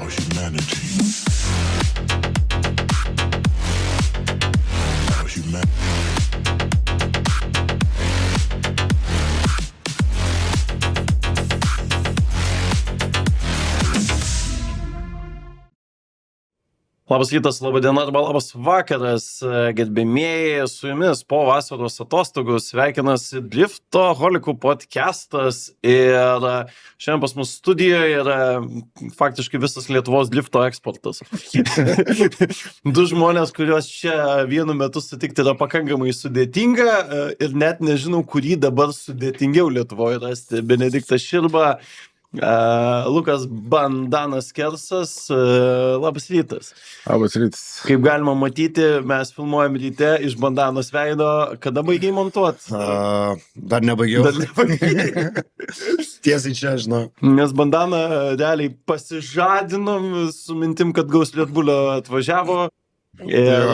humanity. Our humanity. Labas rytas, laba diena arba labas vakaras, gerbėmieji, su jumis po vasaros atostogų sveikinasi Driftoholikų podcastas ir šiandien pas mus studijoje yra faktiškai visas Lietuvos drifto eksportas. Du žmonės, kuriuos čia vienu metu sutikti yra pakankamai sudėtinga ir net nežinau, kurį dabar sudėtingiau Lietuvoje rasti. Benediktas Širba, Lukas Bandanas Kersas, labas rytas. Labas rytas. Kaip galima matyti, mes filmuojam ryte iš Bandanos veido. Kada baigiai montuoti? Dar nebaigiau. Tiesiai čia, žinau. Nes Bandaną realiai pasižadinom su mintim, kad gaus Lietbulio atvažiavo. Ir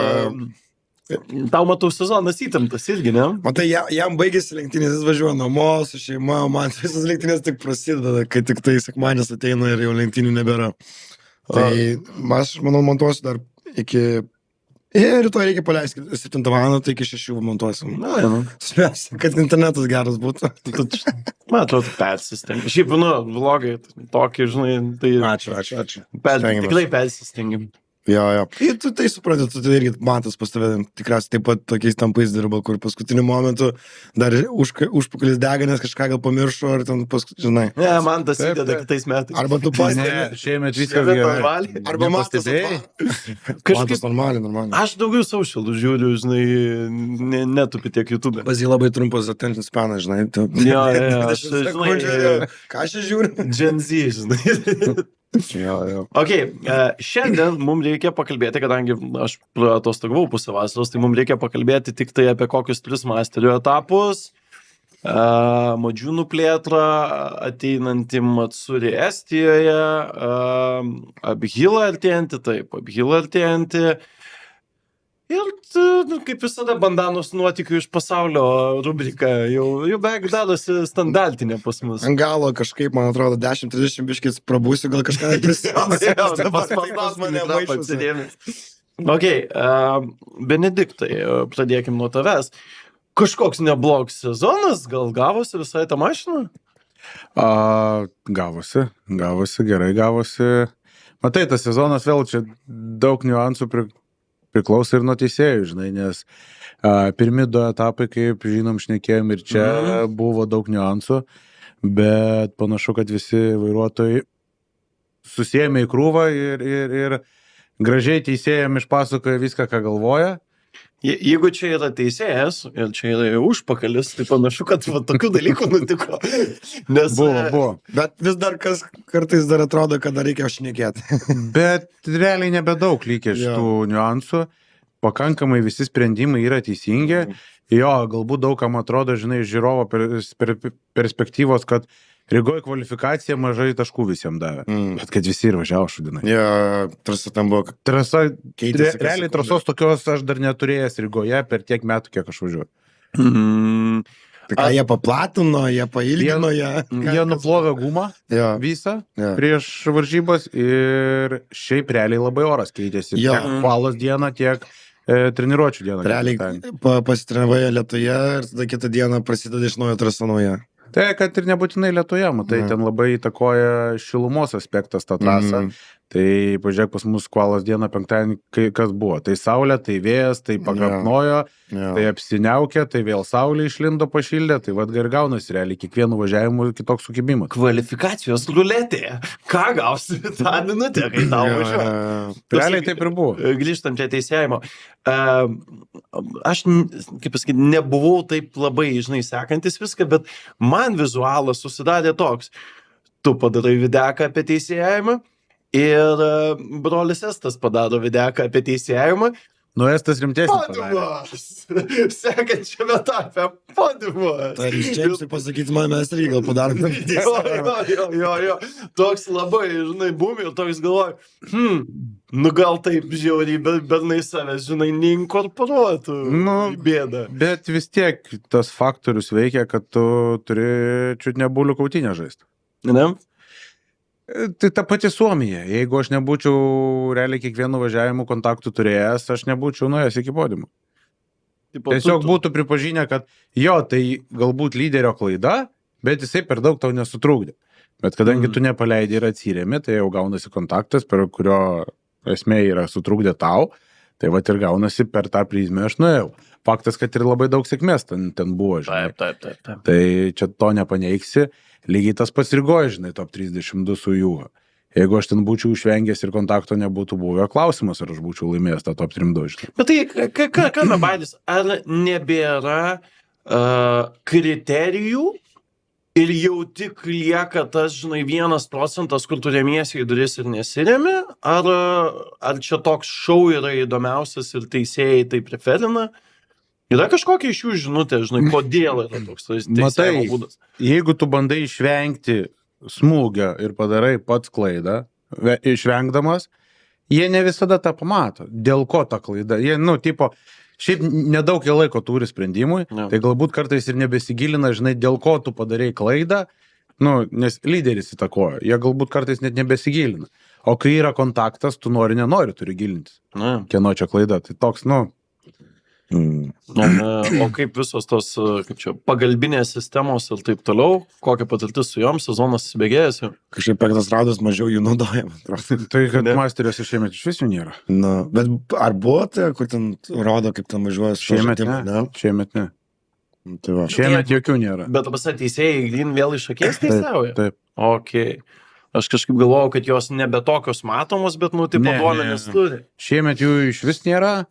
tau matau sezonas įtemptas irgi, ne? Matai, jam baigėsi lenktynės, jis važiuoja namo su šeima, man visas lenktynės tik prasideda, kai tik tai sekmadienis ateina ir jau lenktynių nebėra. Tai aš manau montuosiu dar iki... rytoj reikia paleisti 7 valandą, tai iki 6 montuosim. Spėsiu, kad internetas geras būtų. Man atrodo, persistengiam. Šiaip, vlogai tokį, žinai, tai... Ačiū. Tikrai persistengim. Jo. Ir tu tai supranti, tu irgi matas pas tave, tikriausiai taip pat tokiais tampais dirba, kur paskutiniu momentu dar užpakalis dega, nes kažką gal pamiršo, ar ten žinai. Ne, man tas įdeda kitais metais. Arba tu pats. Ne, šiemet viskas gerai. Arba matas normaliai. Aš daugiau socialų žiūriu, žinai, netupi tiek YouTube. Pas jį labai trumpas attention spanas, žinai. Jo, žinai. Ką aš žiūriu? Gen Z, žinai. Jo. Ok, šiandien mums reikia pakalbėti, kadangi aš atostogavau pusę vasaros, tai mums reikia pakalbėti tik tai apie kokius 3 masterio etapus, modžiūnų plėtrą, ateinantį Matsuri Estijoje, Abhilą artėjantį. Ir, kaip visada, Bandanos nuotykių iš pasaulio rubrika jau beveik darosi standartinė pas mus. Ant galo kažkaip, man atrodo, 10-30 biškis prabūsiu, gal kažką prisimenu. Pas mane maišusi. Ok, Benediktai, pradėkim nuo tavęs. Kažkoks neblogs sezonas, gal gavosi visai tą mašiną? Gavosi, gerai gavosi. Matai, tas sezonas vėl čia daug niuansų priklauso ir nuo teisėjų, žinai, nes pirmi 2 etapai, kaip žinom, šnekėjom ir čia buvo daug niuansų, bet panašu, kad visi vairuotojai susiėmė į krūvą ir gražiai teisėjam išpasakoja viską, ką galvoja. Jeigu čia yra teisėjas ir čia yra užpakalis, tai panašu, kad tokių dalykų nutiko. Nes buvo. Bet vis dar kartais dar atrodo, kad dar reikia šnekėti. Bet realiai nebedaug lygia šitų niuansų. Pakankamai visi sprendimai yra teisingi. Jo, galbūt daugam atrodo, žinai, iš žiūrovo perspektyvos, kad Rygoje kvalifikacija mažai taškų visiems davė. Bet kad visi ir važiavo šudinai. Trasa tam buvo. Realiai trasos tokios aš dar neturėjęs Rygoje per tiek metų, kiek aš važiuoju. Tai ką jie paplatino, jie pailgino ją. Jie nuplovė gumą visą prieš varžybas ir šiaip realiai labai oras keitėsi. Tiek valos dieną, tiek treniruočių dieną. Realiai pasitreniruoja Lietuje ir tada kitą dieną prasideda iš naujo trasa nauja. Tai, kad ir nebūtinai Lietuje, matai, ten labai įtakoja šilumos aspektas tą trasą. Tai pažiūrėk, pas mus kvalos dieną penktadienį, kas buvo. Tai saulė, tai vėjas, tai pagapnojo, tai apsiniaukė, tai vėl saulė išlindo pašildė, tai vad ir gaunasi realiai kiekvienų važiavimų kitoks sukibimas. Kvalifikacijos ruletė. Ką gausi tą minutę, kai tau važiuoja? Realiai taip ir buvo. Grįžtam čia teisėjimo. Aš, kaip pasakyti, nebuvau taip labai, žinai, sekantis viską, bet man vizualas susidarė toks. Tu padarai videką apie teisėjimą ir brolis Estas padaro videką apie teisėjimą. Estas rimtesnis podiumas. Sekančiame etape podiumas. Tai Džeimsui pasakyti, mes irgi gal padarome teisėjimą. Jo. Toks labai, žinai, bumi ir toks galvoju, gal taip žiauriai, bet savęs, žinai, neinkorporuotų bėdą. Bet vis tiek tas faktorius veikia, kad tu turi čiut nebulių kautinę žaisti. Ne? Tai ta pati Suomija. Jeigu aš nebūčiau realiai kiekvienų važiavimų kontaktų turėjęs, aš nebūčiau nuėjęs iki podiumo. Tiesiog būtų pripažinę, kad jo, tai galbūt lyderio klaida, bet jisai per daug tau nesutrūkdė. Bet kadangi tu nepaleidai ir atsirėmi, tai jau gaunasi kontaktas, per kurio esmė yra sutrūkdė tau, tai vat ir gaunasi per tą prizmę aš nuėjau. Faktas, kad ir labai daug sėkmės ten buvo, žinai. Taip. Tai čia to nepaneigsi. Lygiai tas pats Rygoje, žinai, top 32 su Jūga. Jeigu aš ten būčiau išvengęs ir kontakto nebūtų buvę, klausimas, ar aš būčiau laimėjęs tą top 32, žinai. Bet tai, ką Baidis, ar nebėra kriterijų ir jau tik lieka tas, žinai, 1%, kur tu remiesi į duris ir nesiremi, ar čia toks šou yra įdomiausias ir teisėjai tai preferina? Yra kažkokia iš jų žinutė, žinai, kodėl yra toks teisėjimo būdas? Jeigu tu bandai išvengti smūgio ir padarai pats klaidą, išvengdamas, jie ne visada tą pamato. Dėl ko ta klaida? Jie, šiaip nedaug jie laiko turi sprendimui, tai galbūt kartais ir nebesigilina, žinai, dėl ko tu padarai klaidą, nes lyderis įtakoja. Jie galbūt kartais net nebesigilina. O kai yra kontaktas, tu nenori turi gilintis. Kieno čia klaida? Tai toks, O kaip visos tos, pagalbinės sistemos ir taip toliau, kokia patirtis su joms, sezonas įsibėgėjęs? Kažkaip 5 raudus mažiau jų naudojama. Tai kad masteriuose šiemet iš vis jų nėra. Bet ar buvo tai, kur ten rodo, kaip ten važiuoja su šiemet, šiemet ne. Tai va. Šiemet jokių nėra. Bet pas teisėjai glin vėl iš akies teisėjauja? Taip. Okay. Aš kažkaip galvojau, kad jos nebe tokios matomos, bet, duomenys turi. Šiemet jų iš vis nėra.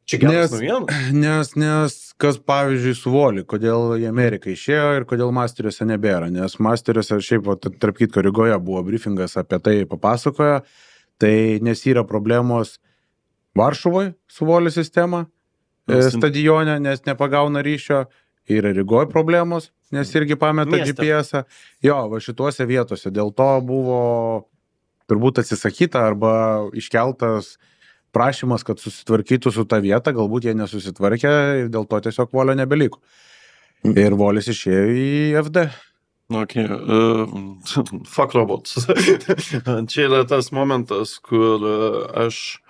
Čia geras naujienas. Nes kas, pavyzdžiui, su Voli, kodėl į Ameriką išėjo ir kodėl masteriuose nebėra. Nes masteriuose, šiaip, tarp kitko, Rygoje buvo briefingas apie tai papasakojo, tai nes yra problemos Varšuvoje su Voli sistema, stadione, nes nepagauna ryšio, yra Rygoje problemos, nes irgi pameta GPS-ą. Jo, va šituose vietose. Dėl to buvo turbūt atsisakyta arba iškeltas prašymas, kad susitvarkytų su ta vieta, galbūt jie nesusitvarkė ir dėl to tiesiog Volio nebeliko. Ir Volis išėjo į FD. Okay. Fuck robots. Čia yra tas momentas, kur aš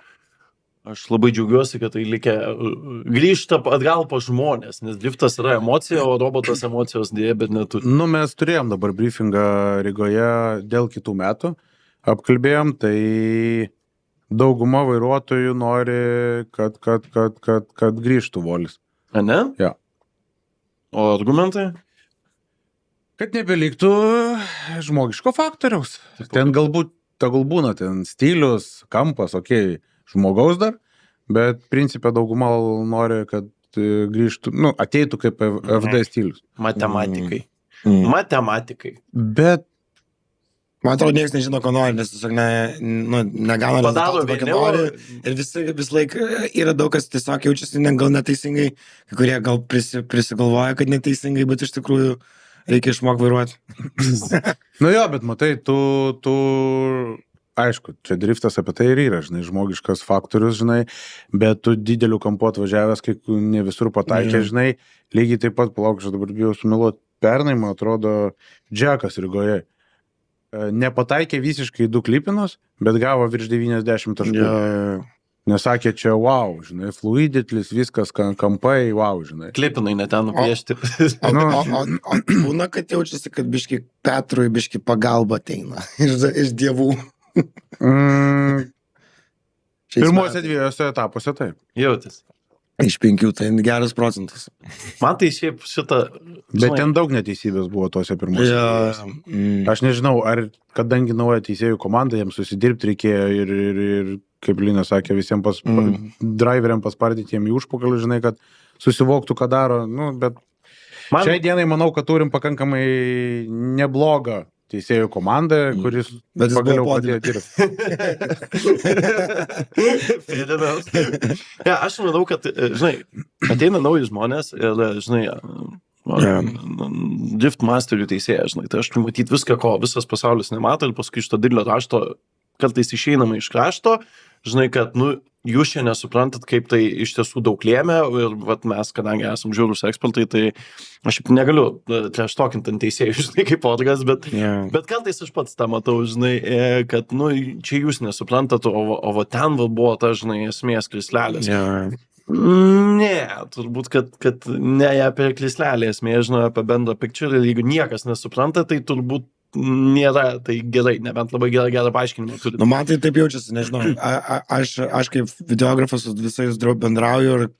labai džiaugiuosi, kad tai grįžta atgal po žmonės, nes driftas yra emocija, o robotas emocijos dėja, bet neturi. Mes turėjom dabar briefingą Rygoje dėl kitų metų, apkalbėjom, tai dauguma vairuotojų nori, kad grįžtų Volis. A ne? Ja. O argumentai? Kad nebeliktų žmogiško faktoriaus. Ten galbūt, tegul būna ten stilius, kampas, žmogaus dar, bet principė dauguma nori, kad grįžtų, ateitų kaip FD stilius. Matematikai. Bet man atrodo, niekas nežino, ko nori, nes tiesiog negauna rezultatų, kokį nori. Ir vis laik yra daug, kas tiesiog jaučiasi gal neteisingai, kai kurie gal prisigalvoja, kad neteisingai, bet iš tikrųjų reikia išmokti vairuoti. Jo, bet matai, tu aišku, čia driftas apie tai ir yra, žinai, žmogiškas faktorius, žinai, bet tu didelių kampų atvažiavęs, kai ne visur pataikė, žinai, lygiai taip pat, palauk, aš dabar bijau sumeluoti, pernai, man atrodo, Džekas Rygoje nepataikė visiškai 2 klipinus, bet gavo virš 90 taškų. Nesakė čia, wow, žinai, fluiditlis, viskas, kampai, wow, žinai. Klipinai net ten nupiešti. O būna, kad jaučiasi, kad biški Petrui biški pagalba ateina iš dievų. Pirmuose 2 etapuose taip. Jautis. Iš 5, tai geras procentas. Man tai šiaip šitą... Bet ten daug neteisybės buvo tose pirmuose. Aš nežinau, ar kadangi nauja teisėjų komanda, jiems susidirbti reikėjo ir kaip Lina sakė, visiems driveriam paspardyti jiem į užpakalį, žinai, kad susivoktų, ką daro. Bet šiai dienai manau, kad turim pakankamai neblogą teisėjų komandą, kuris pagaliau padėjo dirbti. Aš manau, kad, žinai, ateina nauji žmonės ir, žinai, drift masterių teisėja, žinai, tai aš turiu matyti viską, ko visas pasaulis nemato ir paskui iš to didelio rašto kartais išeinama iš krašto, žinai, kad, nu, jūs čia nesuprantat, kaip tai iš tiesų daug lėmė ir vat, mes, kadangi esam žiūrus ekspertai, tai aš negaliu treštokinti ant teisėjų, žinai, kaip orgas, bet kartais aš pats tą matau, žinai, kad, nu, čia jūs nesuprantat, o va ten va buvo ta, žinai, esmės krislelės. Ne, turbūt, kad ne apie krislelę esmė, žinai, apie bendrą picture, ir jeigu niekas nesupranta, tai turbūt nėra tai gerai, nebent labai gerą paaiškinimą turi. Nu, man tai taip jaučiasi, nežinau. Aš kaip videografas su visais bendrauju ir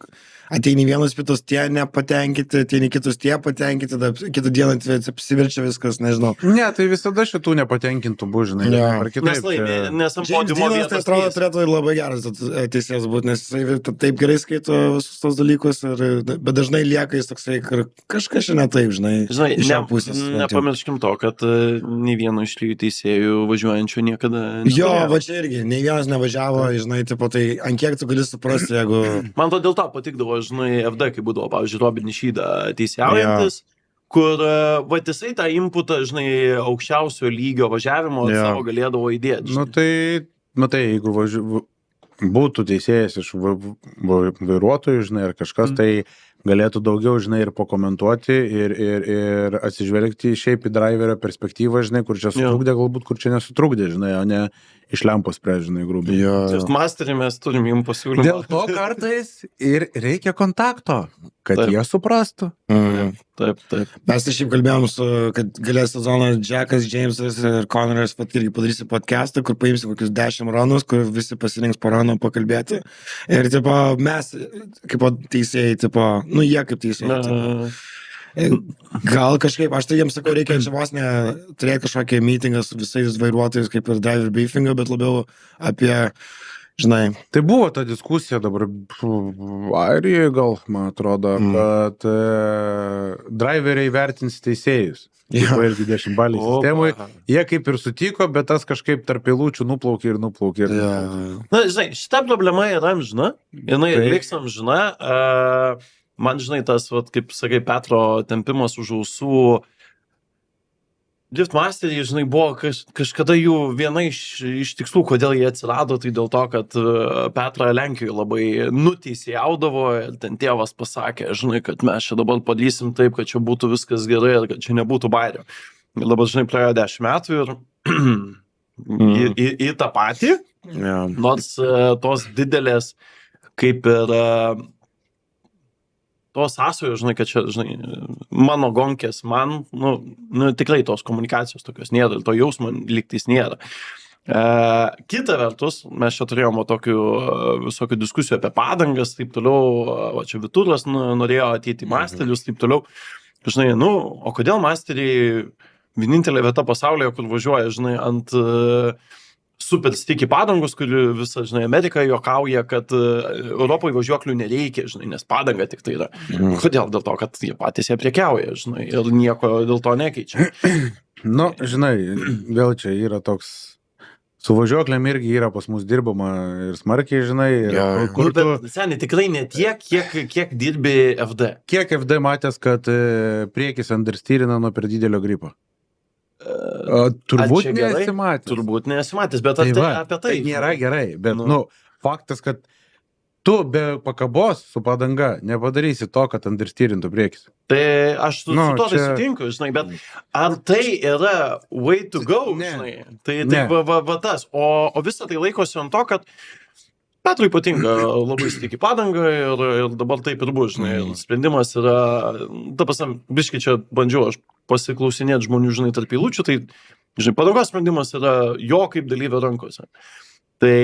ateini vienas pitus tie nepatenkinti, ateini kitus tie patenkinti, kitą dieną apsiverčia viskas, nežinau. Ne, tai visada šitų nepatenkintų bus, žinai. Ar kitaip. Nes ant podiumo Džinas, tai atrodo, turėtų labai geras teisėjas būti, nes jisai taip gerai skaito visus tos dalykus, bet dažnai lieka jis toksai, kažkas šiandien taip, žinai. Nepamirškim to, kad nei vieno iš trijų teisėjų važiuojančių niekada. Jo, va čia irgi, nei vienas nevažiavo, žinai, tipo, tai ant kiek tu gali suprasti, jeigu... Man to dėl to patikdavo, žinai, FD, kai būdavo, pavyzdžiui, Robin Šydą teisėjaujantis, kur, va, jisai tą inputą, žinai, aukščiausio lygio važiavimo savo galėdavo įdėti. Nu tai, matai, jeigu būtų teisėjas iš vairuotojų, žinai, ar kažkas, tai galėtų daugiau, žinai, ir pakomentuoti ir atsižvelgti šiaip į driverio perspektyvą, žinai, kur čia sutrukdė, galbūt kur čia nesutrukdė, žinai, o ne iš lempos prie, žinai, grubiai. Masterį mes turim jums pasiūlymą. Dėl to kartais ir reikia kontakto, kad jie suprastų. Taip. Mes tai šiaip kalbėjom, kad galės sezoną Jackas, Jamesas ir Conoras irgi padarysi podcastą, kur paimsi kokius 10 ranus, kur visi pasirinks po rano pakalbėti. Ir, tipo, mes, kaip teisėjai, tipo, nu, jie kaip teisėjai. Gal kažkaip, aš tai jiems sakau, reikia čia vos ne turėti kažkokią meetingą su visais vairuotojais, kaip ir driver briefingą, bet labiau apie, žinai. Tai buvo ta diskusija dabar Airijoje, gal, man atrodo, kad driveriai vertins teisėjus. Irgi 10 baliai sistemui. Jie kaip ir sutiko, bet tas kažkaip tarp eilučių nuplaukė. Na, žinai, šita problema yra amžina. Jinai liks amžina. Man, žinai, tas, vat, kaip sakai, Petro tempimas už ausų Driftmasteriai, žinai, buvo kažkada jų viena iš tikslų, kodėl jie atsirado, tai dėl to, kad Petrą Lenkijoje labai nuteisėjaudavo ir ten tėvas pasakė, žinai, kad mes čia dabar padarysim taip, kad čia būtų viskas gerai ir kad čia nebūtų bairio. Ir dabar, žinai, praėjo 10 metų ir į tą patį, nors tos didelės kaip ir tos sąsajos, žinai, kad čia, žinai, mano gonkės, man, nu, tikrai tos komunikacijos tokios nėra, ir to jausmo lygtais nėra. Kita vertus, mes čia turėjome tokių visokių diskusijų apie padangas, taip toliau, va čia Vituras norėjo ateiti į masterius, taip toliau. Žinai, nu, o kodėl masteriai vienintelė vieta pasaulyje, kur važiuoja, žinai, ant super sticky padangos, kur visą, žinai, Amerika juokauja, kad Europoje važiuoklių nereikia, žinai, nes padanga tik tai yra. Kodėl? Dėl to, kad jie patys jie prekiauja, žinai, ir nieko dėl to nekeičia. Nu, žinai, vėl čia yra toks, su važiuoklėm irgi yra pas mus dirbama ir smarkiai, žinai. Kur tu... Seniai, tikrai ne tiek, kiek dirbi FD. Kiek FD matęs, kad priekis understyrina nuo per didelio gripo? Turbūt nesimatęs. Turbūt nesimatęs, bet tai apie tai. Nėra gerai, bet, nu, faktas, kad tu be pakabos su padanga nepadarysi to, kad understyrintų priekis. Tai aš su to sutinku, žinai, bet ar tai yra way to go, žinai? Tai va tas. O visą tai laikosi ant to, kad Petrui patinka labai sticky padanga ir dabar taip ir bus, žinai. Sprendimas yra, ta pasam, biškai čia bandžiau aš pasiklausinėti žmonių, žinai, tarp eilučių, tai, žinai, padangos sprendimas yra jo kaip dalyvio rankose. Tai...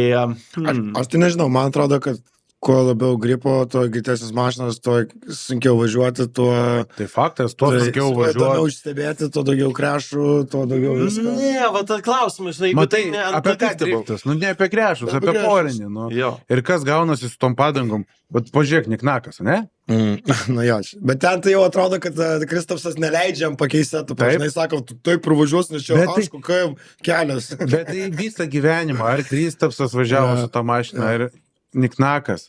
Aš tai nežinau, man atrodo, kad kuo labiau gripo, tuo greitesnis mašinas, tuo sunkiau važiuoti, tuo... Tai faktas, tuo sunkiau važiuoti. Tuo daugiau užstebėti, tuo daugiau krešų, tuo daugiau visko. Ne, va, tai klausimas, žinai, matai, apie ką driftas? Nu, ne apie krešus, apie porinį. Nu. Ir kas gaunasi su tom padangom? Bet pažiūrėk, niknakas, ne? Nu jo, bet ten tai jau atrodo, kad Kristapsas neleidžiam pakeisti, tu pažinai, sakom, tu taip pravažiuos, nes čia aišku, kaip kelias. Bet tai visą gyvenimą, ar Kristapsas važiavo su tą mašiną, ar niknakas,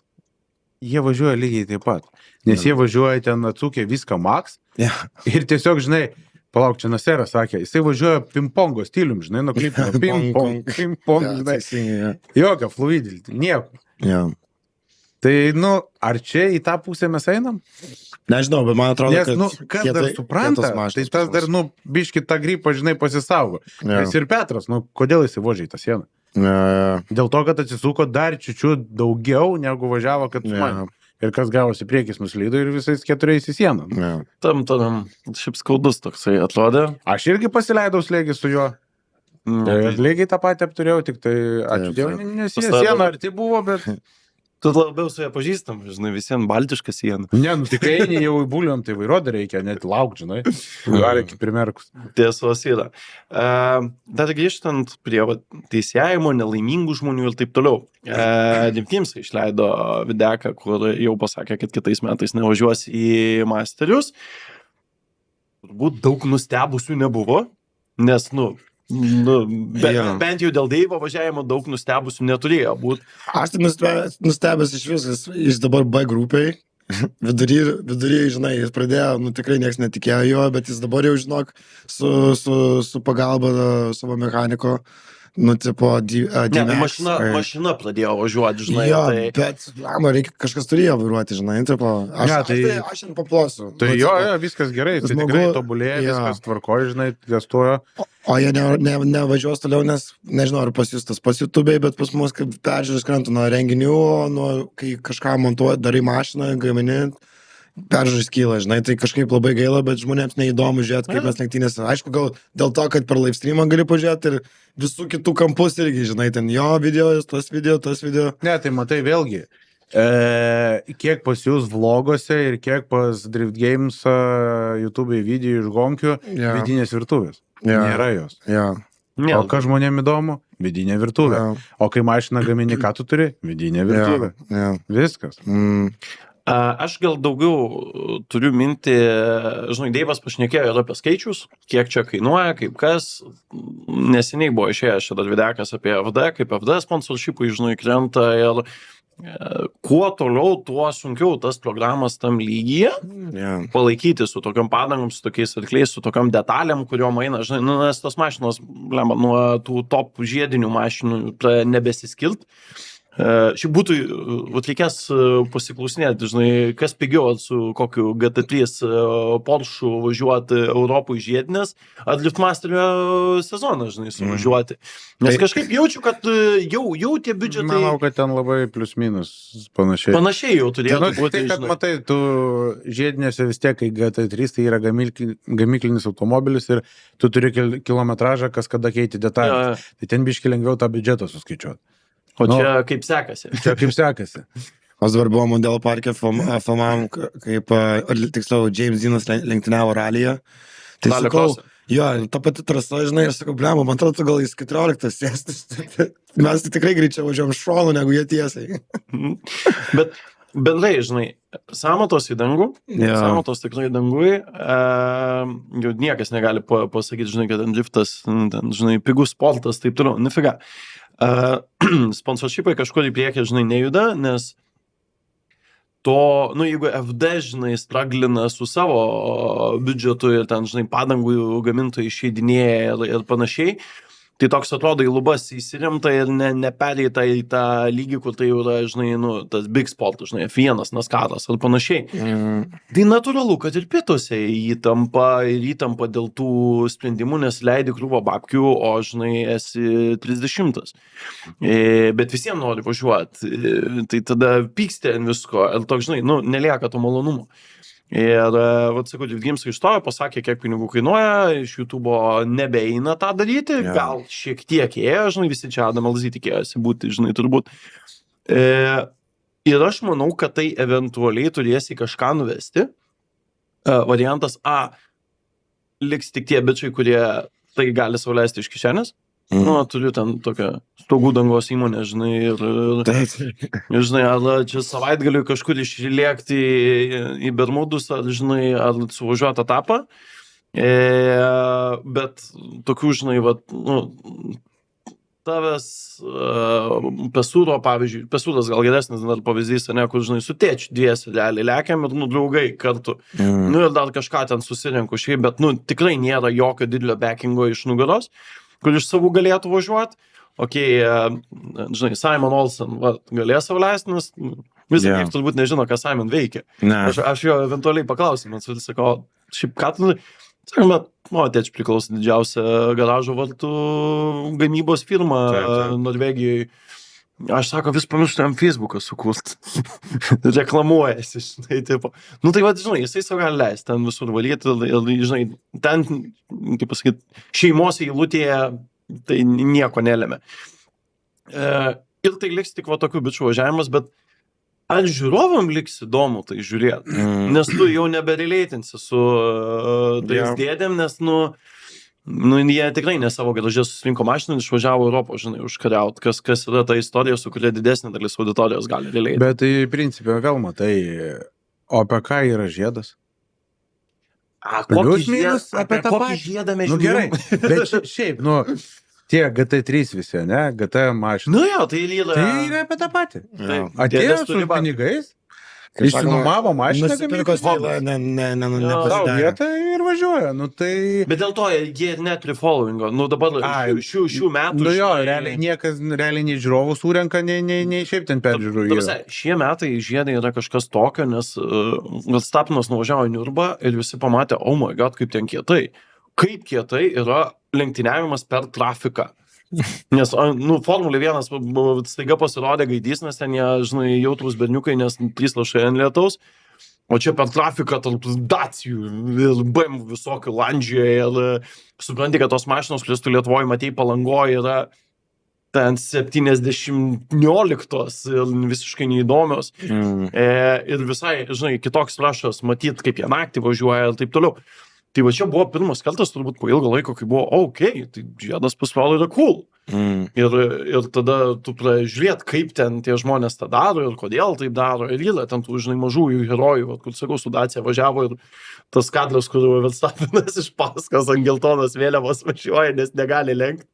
jie važiuoja lygiai taip pat, nes jie važiuoja ten atsūkę viską max ir tiesiog, žinai, Palauk, čia Naseras sakė, jisai važiuoja pingpongo stilium, žinai, nuklipino pingpong, žinai. Teisingai, Jokio fluidilti, nieko. jo. Tai, ar čia į tą pusę mes einam? Nežinau, bet man atrodo, Nes, kad... kas dar supranta, tai tas dar, biški tą gripą, žinai, pasisaugo. Jo. Nes ir Petras, kodėl jisai vožė į tą sieną? Dėl to, kad atsisuko dar čiučiu daugiau, negu važiavo, kad su manim. Ir kas gavosi priekis nuslydo ir visais 4 į sieną. Tam, šiaip skaudus toksai atrodė. Aš irgi pasileidau slėgį su juo. Ir lygiai tą patį apturėjau, tik tai ačiū Dievui, nes jie siena arti buvo, bet... Tu labiau su ją pažįstam, žinai, visiems baltiška siena. Ne, tik eini jau į buliom, tai vairuoti reikia, net laukti, žinai. Gali iki primerkus. Tiesos yra. Dar grįžtant prie teisėjimo, nelaimingų žmonių ir taip toliau. Dimtims išleido videką, kur jau pasakė, kad kitais metais nevažiuos į Masterius. Turbūt daug nustebusių nebuvo, nes, bent jau dėl Deivo važiavimo daug nustebusių neturėjo būti. Aš tai nustebęs iš viskas, jis dabar B grupiai, vidury, žinai, jis pradėjo, tikrai niekas netikėjo jo, bet jis dabar jau, žinok, su pagalba savo mechaniko, tipo, mašina pradėjo važiuoti, žinai. Jo, bet, reikia, kažkas turėjo vairuoti, žinai, tipo, aš šiandien paplosiu. Tai jo, viskas gerai, tai tikrai tobulėja, viskas tvarkoja, žinai, testuoja. O jie nevažiuos toliau, nes, nežinau, ar pas jūs tas pas YouTube'ai, bet pas mus, kaip peržiūrės krenta nuo renginių, kai kažką montuoji, darai mašiną, gamini, peržiūrės kyla, žinai, tai kažkaip labai gaila, bet žmonėms neįdomu žiūrėti, kaip mes lenktynėse. Aišku, gal dėl to, kad per live streamą gali pažiūrėti ir visų kitų kampus irgi, žinai, ten jo video, tas video. Ne, tai matai vėlgi, kiek pas jūs vlogose ir kiek pas Drift Games YouTube'ai video iš gonkių vidinės virtuvės. Nėra jos. O ką žmonėm įdomu? Vidinė virtuvė. O kai mašiną gamini, ką tu turi? Vidinė virtuvė. Viskas. Aš gal daugiau turiu mintį, žinai, Deivas pašnekėjo ir apie skaičius, kiek čia kainuoja, kaip kas. Neseniai buvo išėjęs šitas videkas apie FD, kaip FD sponsorshipui, žinai, krenta ir kuo toliau, tuo sunkiau tas programas tam lygyje palaikyti su tokiom padangom, su tokiais arkliais, su tokiom detalėm, kuriuom eina, žinai, nes tos mašinos, nuo tų top žiedinių mašinų nebesiskilt. Šiaip būtų, reikės pasiklausinėti, žinai, kas pigiau su kokiu GT3 Porsche važiuoti Europoje žiedinės, ar Liftmasterio sezoną, žinai, suvažiuoti. Nes kažkaip jaučiu, kad jau tie biudžetai... Manau, kad ten labai plius minus panašiai. Panašiai jau turėtų būti. Tai, kad matai, tu žiedinėse vis tiek, kai GT3 tai yra gamyklinis automobilis ir tu turi kilometražą, kas kada keiti detalės. Tai ten biški lengviau tą biudžetą suskaičiuoti. O čia kaip sekasi? Aš dabar buvau Mondelo parke, filmavom, kaip, tiksliau, James Deanas lenktyniavo ralyje. Tai sakau, ta pati trasa, žinai, aš sakau, blema, man atrodo, gal jis 14 sėstis. Mes tai tikrai greičiau važiuojam šonu, negu jie tiesiai. Bet bendrai, žinai, samatos į dangų, samatos tikrai dangui, jau niekas negali pasakyti, žinai, kad ten driftas, žinai, pigus sportas, taip toliau, nifiga. Sponsorshipai kažkur į priekį, žinai, nejuda, nes to, jeigu FD, žinai, straglina su savo biudžetu ir ten, žinai, padangų gamintojai išeidinėja ir panašiai, tai toks atrodo į lubas įsiremta ir nepereita į tą lygį, kur tai yra, žinai, tas big sport, žinai, F1, NASCAR'as ar panašiai. Tai natūralu, kad ir pietuose įtampa dėl tų sprendimų, nes leidi krūvą babkių, o, žinai, esi 30. Bet visiems nori važiuoti, tai tada pyksti ant visko, ir toks, žinai, nelieka to malonumo. Ir, sakau, Games ištojo, pasakė, kiek pinigų kainuoja, iš YouTube'o nebeina tą daryti, gal šiek tiek ėjo, žinai, visi čia Adam LZ tikėjosi būti, žinai, turbūt. Ir aš manau, kad tai eventualiai turės į kažką nuvesti. Variantas A, liks tik tie bičiai, kurie tai gali sau leisti iš kišenės. Turiu ten tokią stogų dangos įmonę, žinai, ir žinai, ar čia savaitgaliui kažkur išlėkti į Bermudus, ar, žinai, ar suvažiuoti etapą, bet tokių, žinai, tavęs Pesūro, pavyzdžiui, Pesūras gal geresnis dar pavyzdys, ne, kur, žinai, su tėčiu dviesi realiai lekiam ir, draugai kartu. Nu, ir dar kažką ten susirenku šiaip, bet, tikrai nėra jokio didelio backingo iš nugaros, kur iš savų galėtų važiuoti. Žinai, Simon Olsen galės savo leisti, nes visą kiek turbūt nežino, ką Simon veikia. Aš jo eventualiai paklausiu, man sakau, šiaip ką tu... Sakome, tėčiui priklauso didžiausia garažo vartų gamybos firma Norvegijoje. Aš sako, vis pamirštam Facebooką sukurt. Reklamuojasi, žinai, tipo. Tai va, žinai, jisai savo gali leisti ten visur valyti ir, žinai, ten, kaip pasakyti, šeimos eilutėje tai nieko nelėmė. Ir tai liks tik va tokių bičių važiavimas, bet ar žiūrovam liks įdomu tai žiūrėti? Nes tu jau nebereleitinsi su tais dėdėm, nes, jie tikrai ne savo garaže susirinko mašiną ir išvažiavo Europą, žinai, užkariaut, kas yra ta istorija, su kuria didesnė dalis auditorijos gali releitinti. Bet tai, principė, vėl matai, o apie ką yra žiedas? Apie kokį žiedą mes žiūrim? Gerai, bet šiaip, tie GT3 visi, ne? GT mašina. Jo, tai yra... Tai yra apie tą patį. Atėjo su pinigais, išsinuomavo mašiną. Nusipirkos vėlą, Tau vietą ir važiuoja. Bet dėl to jie ir neturi followingo. Dabar šių metų... Realiai nei žiūrovų surenka, nei šiaip ten peržiūrų. Šie metai žiedai yra kažkas tokio, nes Verstappenas nuvažiavo į Niurbą ir visi pamatė, oh my god, kaip ten kietai. Kaip kietai yra lenktyniavimas per trafiką. Nes, Formulė 1 staiga pasirodė gaidys, nes ten jie, žinai, jautrus berniukai, nes 3 lašai ant lietaus, o čia per trafiką tarp Dacijų ir BMW visokių Landžijoje ir supranti, kad tos mašinos, kurias tu Lietuvoje matei Palangoje, yra ten 70-19 ir visiškai neįdomios. Ir visai, žinai, kitoks rašas, matyt, kaip jie naktį važiuoja ir taip toliau. Tai va čia buvo pirmas kartas, turbūt po ilgo laiko, kai buvo, tai žiedas pasirodo yra cool. Ir tada tu pražiūrėt, kaip ten tie žmonės tą daro ir kodėl taip daro. Ir yra ten tų, žinai, mažųjų herojų, kur, sakau, su Dacia važiavo ir tas kadras, kur Verstappenas iš paskas ant geltonos vėliavos važiuoja, nes negali lenkti.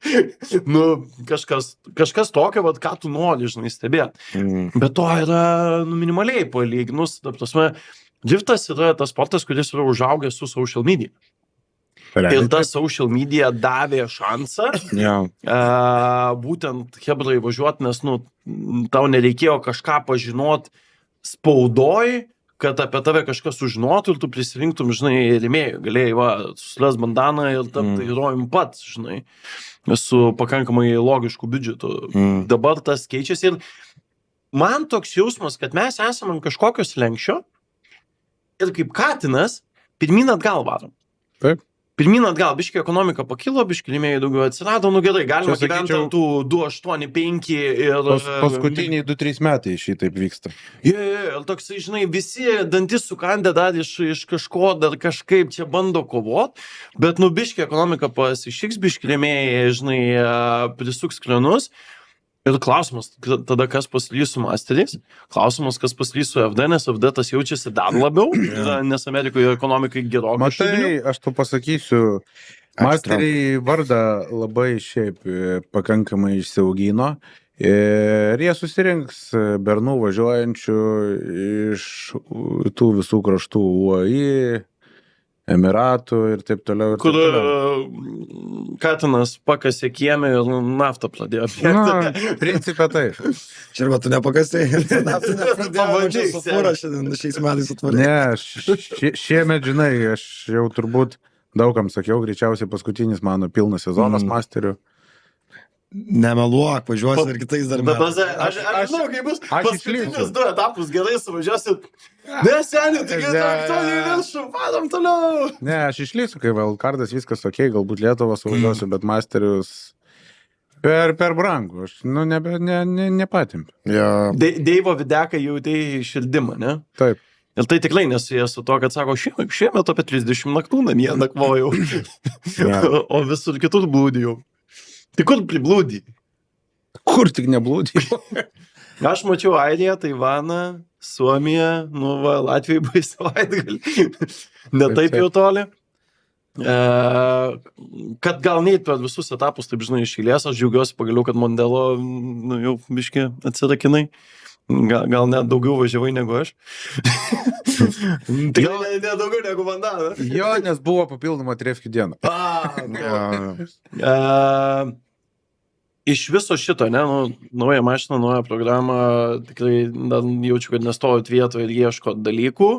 Kažkas tokio, ką tu nori, žinai, stebėti. Bet to yra, minimaliai palyginus, ta prasme, driftas yra tas sportas, kuris yra užaugęs su social media. Ir ta social media davė šansą būtent hebrai važiuoti, nes tau nereikėjo kažką pažinot spaudoj, kad apie tave kažkas sužinotų ir tu prisirinktum, žinai, rėmėjų. Galėjai, susiras bandaną ir tapti herojum pats, žinai, su pakankamai logišku biudžetu. Dabar tas keičiasi ir man toks jausmas, kad mes esame ant kažkokio slenkščio ir kaip katinas pirmyn atgal varom. Taip. Pirmyn atgal, biškai ekonomika pakilo, biškai rėmėjų daugiau atsirado, gerai, galima gyventi ant tų 285 ir... Paskutiniai 2-3 metai šitaip vyksta. Ir toksai, žinai, visi dantis sukandę dar iš kažko, dar kažkaip čia bando kovot, bet biškai ekonomika pasišiks, biškai rėmėjai, žinai, prisuks kranus. Ir klausimas, tada kas pasilys su Masteriais, klausimas, kas pasilys su FD, nes FD tas jaučiasi dar labiau, nes Amerikoje ekonomikai gerokai. Matai, aš tu pasakysiu, Masteriai vardą labai šiaip pakankamai išsiaugino ir jie susirinks bernų važiuojančių iš tų visų kraštų UAE, Emiratų ir taip toliau. Kur katinas pakasė kiemę ir naftą pradėjo. Principė taip. Čia arba tu nepakasėjai, naftą nepradėjo, su fūra šiais metais atvarė. Ne, šiemet, žinai, aš jau turbūt daugam sakiau, greičiausiai paskutinis mano pilnas sezonas Masterių. Nemeluok, važiuosi ir kitais dar metais. Aš žinau, kaip bus paskutinius 2 etapus gerai suvažiuosi. Neseniai, taigi traktoriai viršų, vadom toliau. Ne, aš išlysiu, kai Wildcardas viskas ok, galbūt Lietuvą suvažiuosiu, bet Masterius per brangų, aš nepatimpiu. Deivo Videką jautėjai širdimą, ne? Taip. Ir tai tikrai nesijęs su to, kad sako, šiemet apie 30 naktų namie nakvojau, o visur kitur blūdijau. Tai kur priblūdį? Kur tik neblūdį? Aš mačiau Airiją, Taivaną, Suomiją, Latvijai buvai savaitgalį. Ne taip jau toli. kad gal neit per visus etapus, taip žinai, iš eilės, aš džiaugiuosi pagaliau, kad Mondelo jau biški atsirakinai. Gal net daugiau važiavai negu aš. Tai ne daugiau negu man davė. Jo, nes buvo papildoma trefkių diena. Iš viso šito, ne, nauja mašina, nauja programa, tikrai jaučiu, kad nestovit vietoje ir ieško dalykų.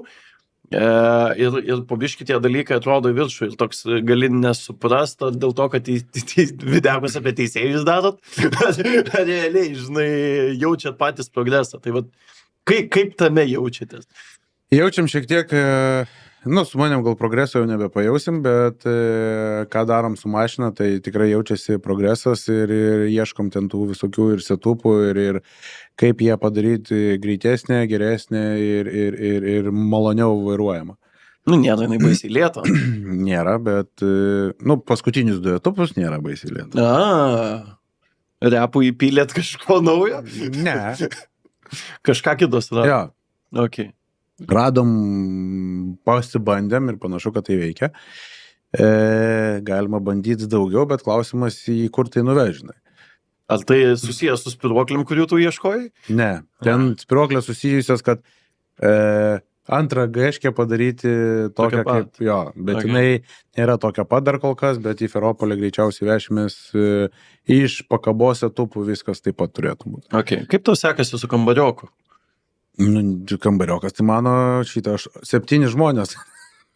Ir po biškį tie dalykai atrodo į viršų ir toks gali nesuprasta dėl to, kad videokus apie teisėjus darot, realiai, žinai, jaučiat patys progresą. Tai vat, kaip tame jaučiatės? Jaučiam šiek tiek, su manim gal progreso jau nebepajausim, bet ką darom su mašina, tai tikrai jaučiasi progresas ir ieškom ten tų visokių ir setupų ir kaip ją padaryti greitesnė, geresnė ir maloniau vairuojama. Nėra jinai baisiai lėta. Nėra, bet, paskutinius 2 etapus nėra baisiai lėta. Repų įpylėt kažko naujo? Ne. Kažką kitos radom? Jo. Okay. Radom, pasibandėm ir panašu, kad tai veikia. Galima bandyti daugiau, bet klausimas į kur tai nuvežinai. Ar tai susijęs su spiruokliam, kurių tu ieškojai? Ne, ten spiruoklės susijusios, kad antrą gaiškę padaryti tokią kaip, jo, bet jinai nėra tokia pat dar kol kas, bet į Feropolį greičiausiai vešimės iš pakabos etapų, viskas taip pat turėtų būti. Okay. Kaip tau sekasi su kambarioku? Kambariokas, tai mano 7 žmonės.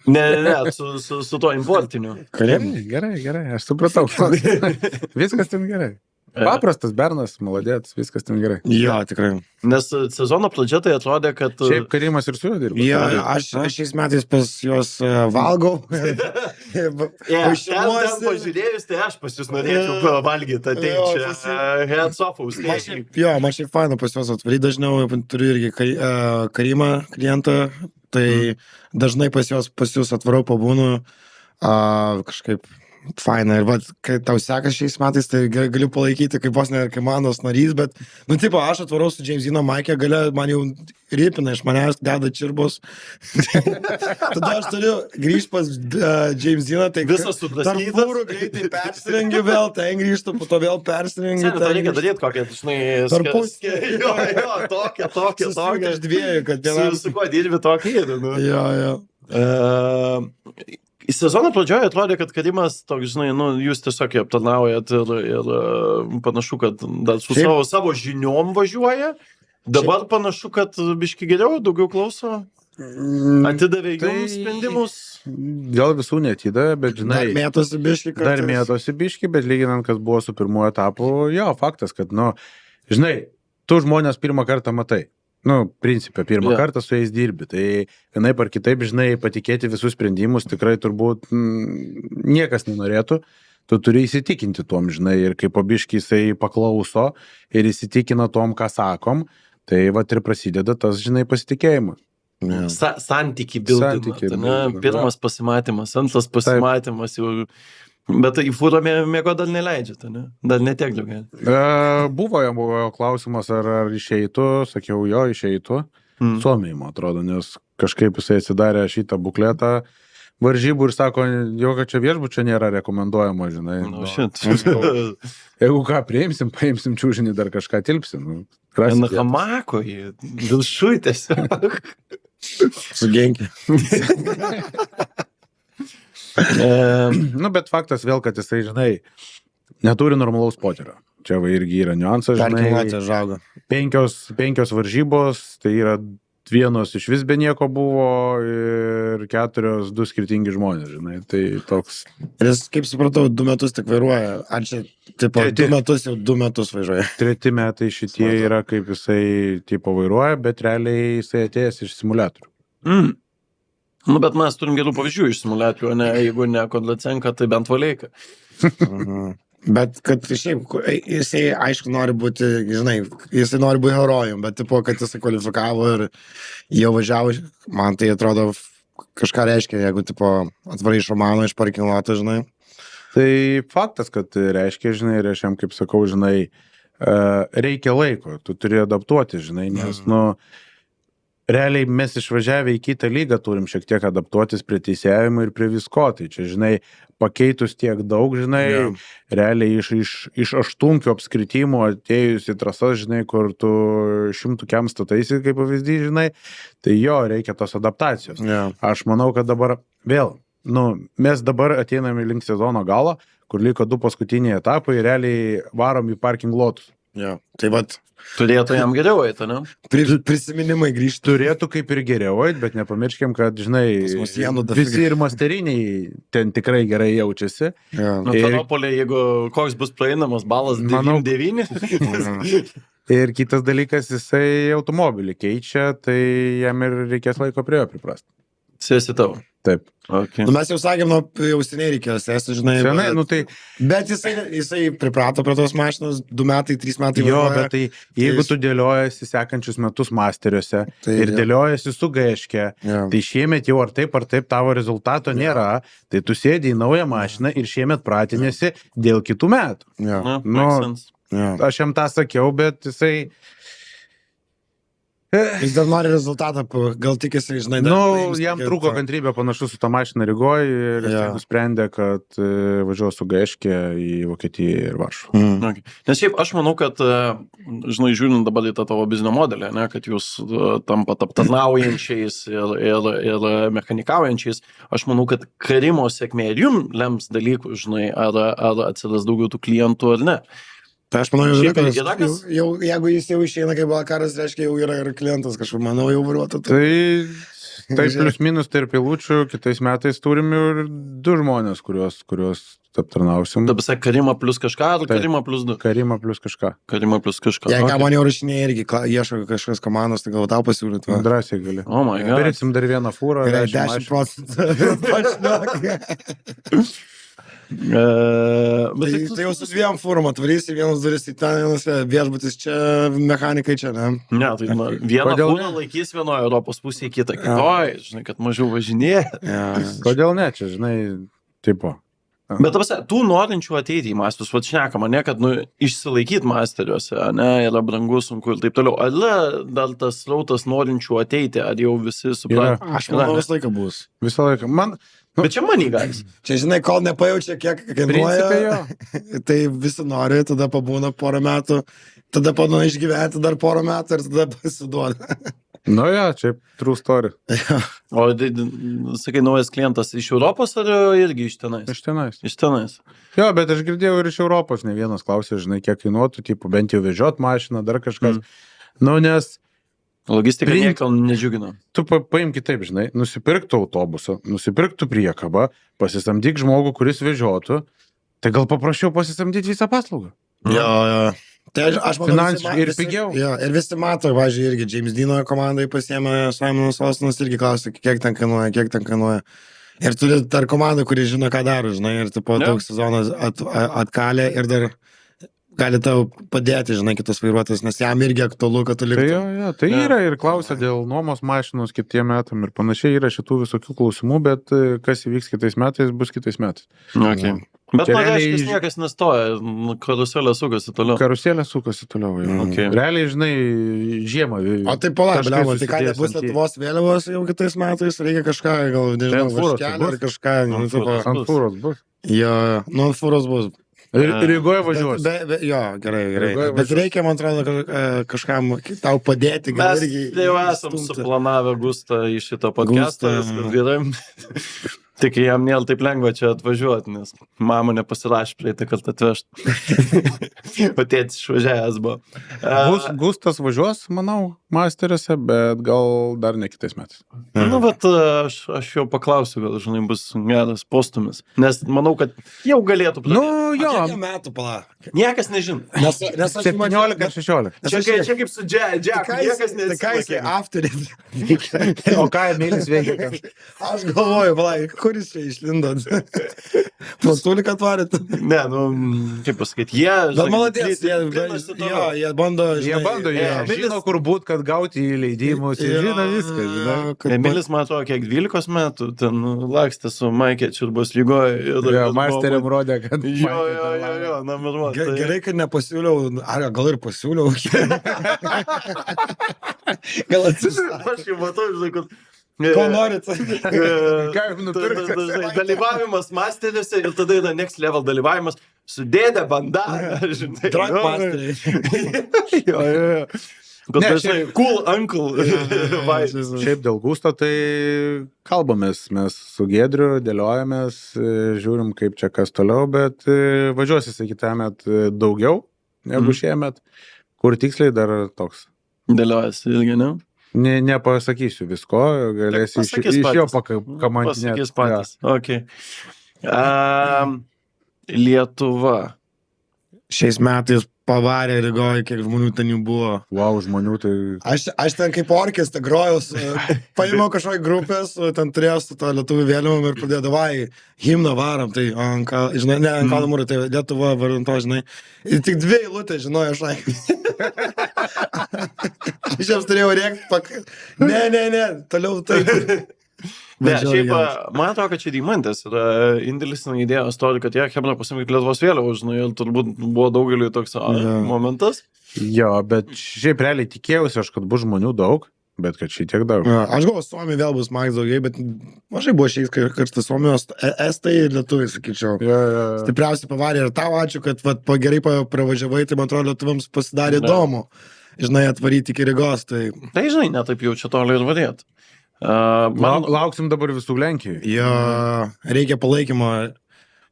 Ne, su to importiniu. Gerai, aš supratau. Viskas ten gerai. Paprastas bernas, maladėtas, viskas ten gerai. Jo, tikrai. Nes sezono pradžia tai atrodė, kad... Šiaip Karimas ir su juo dirba. Jo, aš šiais metais pas juos valgau. Ten pažiūrėjus, tai aš pas jūs norėčiau valgyti, ateiti čia heads off užsėdžiai. Jo, man šiaip faina pas juos atvaryti, dažniau turiu irgi Karimą klientą, tai dažnai pas jūs atvarau, pabūnu kažkaip faina. Ir kai tau sekas šiais metais, tai galiu palaikyti kaip vos ne komandos narys, bet, aš atvarau su James Deano Maikė, gale man jau ripina iš manęs, deda čirbos. Tada aš turiu grįžti pas James Deano, tai visas suprastytas. Tarp fūrų greitai persirengiu vėl, ten grįžtu, po to vėl persirengiu. Sen, tai reikia daryti kokią, žinai, tokią. Iš 2, kad vienam... Su kuo dirbi tokį ir, Jo. Sezono pradžioje atrodė, kad Karimas, toks, žinai, jūs tiesiog aptarnaujat ir panašu, kad dar su savo žiniom važiuoja. Dabar panašu, kad biški geriau, daugiau klauso. Atidavė jums sprendimus. Gal visų netidavė, bet, žinai... Dar mėtosi biški, bet lyginant, kas buvo su pirmuoju etapu, jo, faktas, kad, žinai, tu žmonės pirmą kartą matai. Principė, pirmą kartą su jais dirbi, tai vienaip ar kitaip, žinai, patikėti visus sprendimus tikrai turbūt niekas nenorėtų, tu turi įsitikinti tom, žinai, ir kaip pabiškai jisai paklauso ir įsitikina tom, ką sakom, tai vat ir prasideda tas, žinai, pasitikėjimas. Santykį bildimas, pirmas pasimatymas, antras pasimatymas jau... Bet į fūrą mėgo dar neleidžiate, ne? Dar netiek daugiau. Buvo klausimas, ar išeitų, sakiau, jo, išeitų. Suomijai, man atrodo, nes kažkaip jisai atsidarė šitą bukletą varžybų ir sako, jo, kad čia viešbučio nėra rekomenduojama, žinai. Jeigu ką paimsim čiūžinį, dar kažką tilpsim. Na, hamako, viršui tiesiog. Sugenki. Bet faktas vėl, kad jisai, žinai, neturi normalaus poterio. Čia irgi yra niuansas, žinai. 5 varžybos, tai yra 1 iš vis be nieko buvo ir 4 2 skirtingi žmonės, žinai. Tai toks... Ir jis, kaip supratau, 2 metus tik vairuoja. Ar čia, tipo, 2 metus jau 2 metus važiuoja. 3 metai šitie yra, kaip jisai, tipo, vairuoja, bet realiai jisai atėjęs iš simuliatorių. Bet mes turim gerų pavyzdžių iš simuliatorių, ne, jeigu ne Kodlacenka, tai bent Valeika. Bet kad šiaip, jisai aišku nori būti, žinai, jisai nori būti herojum, bet tipo, kad jisai kvalifikavo ir jau važiavo, man tai atrodo kažką reiškia, jeigu tipo atvarai iš Romano, iš parkinguoto, žinai. Tai faktas, kad reiškia, žinai, ir aš jam, kaip sakau, žinai, reikia laiko, tu turi adaptuoti, žinai, nes, realiai mes išvažiavę į kitą lygą turim šiek tiek adaptuotis prie teisėjimo ir prie visko. Tai čia, žinai, pakeitus tiek daug, žinai, realiai iš aštunkio apskritimų atėjus į trasas, žinai, kur tu 100 kem stataisi, kaip pavyzdys, žinai, tai jo, reikia tos adaptacijos. Aš manau, kad dabar vėl, mes dabar ateiname link sezono galo, kur liko 2 paskutiniai etapai ir realiai varom į parking lotus. Tai vat. Turėtų jam geriau eiti, ne? Prisiminimai grįžtų. Turėtų kaip ir geriau eiti, bet nepamirškim, kad, žinai, visi ir masteriniai ten tikrai gerai jaučiasi. Ternopolė, jeigu koks bus praeinamas balas 9-9. Ir kitas dalykas, jisai automobilį keičia, tai jam ir reikės laiko prie jo priprasti. Sėsi tavo. Taip. Okay. Mes jau sakėm, jau seniai reikėjo sėsti, žinai. Senai, bet jisai priprato prie tos mašinos 2 metai, 3 metai. Jo, bet tai jeigu tu dėliojasi sekančius metus masteriuose ir dėliojasi su gaiške, tai šiemet jau ar taip tavo rezultato nėra, tai tu sėdi į naują mašiną ir šiemet pratinėsi dėl kitų metų. Aš jam tą sakiau, bet jisai... Jis dar nori rezultatą, gal tikisi, žinai, jam trūko kantrybė panašu su tą mašiną Rygoje ir jis nusprendė, kad važiuoju su Gaiške į Vokietiją ir Varšuvą. Okay. Nes šiaip aš manau, kad, žinai, žiūrint dabar į tą tavo biznio modelį, ne, kad jūs tampat aptarnaujančiais ir mechanikaujančiais, aš manau, kad Karimo sėkmė ir jum lems dalykų, žinai, ar atsiras daugiau tų klientų ar ne. Tai aš manau, jeigu jis jau išeina kaip Balakaras, reiškia, jau yra ir klientas kažkur, manau, jau vairuotų. Tai plius minus tarp eilučių, kitais metais turim ir 2 žmonės, kuriuos aptarnausim. Dabar sakai, Karima plus kažką ar Karima plus 2? Karima plus kažką. Karima plus kažką. Jei ką man jau rašinė irgi, ieško kažkas komandos, tai gal tau pasiūlyti. Drąsiai gali. Oh my God. Pirksim dar vieną fūrą. 10%. Tai jau su 2 fūrom atvarysi, vienas duris į ten, vienas viešbutis čia, mechanikai čia, ne? Ne, tai vieną fūrą laikys vienoje Europos pusėje, kitą kitoj, žinai, kad mažiau važinėja. Kodėl ne, čia, žinai, tipo. Bet tų norinčių ateiti į masterius, šnekama, ne, kad išsilaikyti masteriuose, ne, yra brangu, sunku ir taip toliau. Ar dar tas srautas norinčių ateiti, ar jau visi supranta? Aš manau, visą laiką bus. Visą laiką. Bet čia manigas. Čia, žinai, kol nepajaučia, kiek kainuoja, tai visi nori, tada pabūna 1 metų, tada padona išgyventi dar 1 metų ir tada pasiduoda. Čia true story. O, sakai, naujas klientas iš Europos ar irgi iš tenais? Iš tenais. Iš tenais. Jo, bet aš girdėjau ir iš Europos, ne vienas klausė, žinai, kiek kainuotų, tipo, bent jau vežiot mašiną, dar kažkas. Nes... Logistika nieko nedžiugina. Tu paim kitaip, žinai, nusipirktų autobusą, nusipirktų priekabą, pasisamdyk žmogų, kuris vežiotų, tai gal paprašiau pasisamdyti visą paslaugą. Jo. Tai aš manau, finansiškai ir pigiau. Jo, ir visi mato, važiuoja irgi, James Deano komandai pasiėmė Simonas Ostinas, irgi klausė, kiek ten kainuoja. Ir turi dar komandą, kuri žino, ką daro, žinai, ir tipo toks sezonas atkalė ir dar gali tau padėti, žinai, kitas vairuotojas, nes jam irgi aktualu, kad tu liktų. Tai yra ir klausia dėl nuomos mašinos kitiem metam ir panašiai, yra šitų visokių klausimų, bet kas įvyks kitais metais, bus kitais metais. Okay. Bet reiškia, niekas nestoja, karuselė sukasi toliau. Okay. Realiai, žinai, žiemą. O tai palauk, tai ką nebus Lietuvos vėliavos jau kitais metais, reikia kažką, gal nežinau, vaškelį ar kažką. Ant fūros bus. Jo, ant fūros bus. Rygoje važiuos. Jo, gerai. Bet reikia, man atrodo, kažkam tau padėti. Mes jau esam suplanavę Gustą į šitą podcastą. Gerai. Tik jam nėra taip lengva čia atvažiuoti, nes mama nepasirašė praeitą kartą atvežti. O tėtis išvažiavęs buvo. Gustas važiuos, manau, masteriuose, bet gal dar ne kitais metais. Bet aš jau paklausiu, gal, žinai, bus geras postumis. Nes manau, kad jau galėtų pradėti. Kiek metų pala? Niekas nežino. Nes 17-16. Čia kaip su Džeku, niekas nežino. Tai ką jisai afterį? O ką Emilis veikia? Aš galvoju, pala, kuris čia išlindot? Plastulika atvarėt? Ne, nu, kaip pasakyti, jie... Bet maladės, trinasi toliau. jie bando, Jie bando, jie žino, kur būt, kad gauti leidimus, jie žino viską, žinai. Emilis, man atrodo, kiek 12 metų ten lakstė su Maikė Čiurbos lygoje. Jo, masteriam rodė, kad... Jo, numeruot. Gerai, kad nepasiūliau, ar gal ir pasiūliau. Gal atsisakė. Aš jau matau, žinai, kad... Ko norit? Ką jau nupirkti? Dalyvavimas masteriuose ir tada yra next level dalyvavimas su dėdė banda. Drunk masteriai. Jo. Bet Ne, dažnai cool uncle vibes. Šiaip dėl gusto, tai kalbamės mes su Giedriu, dėliojamės, žiūrim, kaip čia kas toliau, bet važiuosi, kitą metą daugiau negu šiemet. Kur tiksliai dar toks? Dėliojasi irgi, ne? Nepasakysiu visko, galėsi iš jo pakamantinėti. Pasakys patys. Okay. Lietuva. Šiais metais pavarė Rygoje, kiek žmonių ten jų buvo. Wow, žmonių tai... Aš ten kaip orkestą grojau, paėmiau kažkokį grupę, ten turėjau su to lietuvių vėliavom ir pradėjau, davai, himną varom, tai žinai, ne ant kalno mūro, tai Lietuva varom to, žinai. Ir tik 2 eilutės, žinojau, aš jiems turėjau rėkti, ne, toliau tai. Ne, šiaip, man atrodo, kad čia Deimantas yra indėlis į idėją istoriją, kad jie Hebra pasimėk Lietuvos vėliavą, žinai, ir turbūt buvo daugeliu toks momentas. Jo, bet šiaip realiai tikėjausi aš, kad bus žmonių daug, bet kad šitiek daug. Aš galvoju, Suomija vėl bus Maks daugiai, bet mažai buvo šiais karstas Suomijos, Estai ir Lietuviai, sakyčiau. Stipriausiai pavarė ir tau ačiū, kad gerai pravažiavai, tai man atrodo, Lietuvams pasidarė įdomu, žinai, atvaryti iki Rygos. Tai, žinai, netaip jau čia toli ir varėt. Lauksim dabar visų Lenkijai. Jo, reikia palaikymo.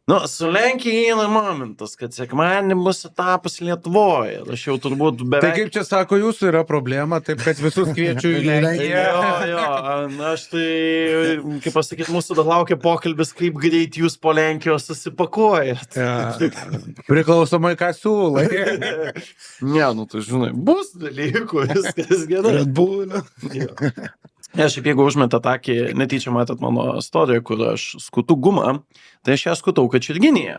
Nu, su Lenkija yra momentas, kad sekmadienį bus etapas Lietuvoje. Aš jau turbūt beveik... Tai kaip čia sako, jūsų yra problema, taip kad visus kviečiu į Lenkiją. Jo, aš tai, kaip pasakyti, mūsų dar laukia pokalbis, kaip greit jūs po Lenkijos susipakuojat. Priklausomai, ką siūlai. Ne, nu tai žinai, bus dalykų, viskas gerai. Red Bull. Aš šiaip jeigu užmetą takį, netyčia matėt mano istoriją, kur aš skutu gumą, tai aš ją skutau Kačerginėje.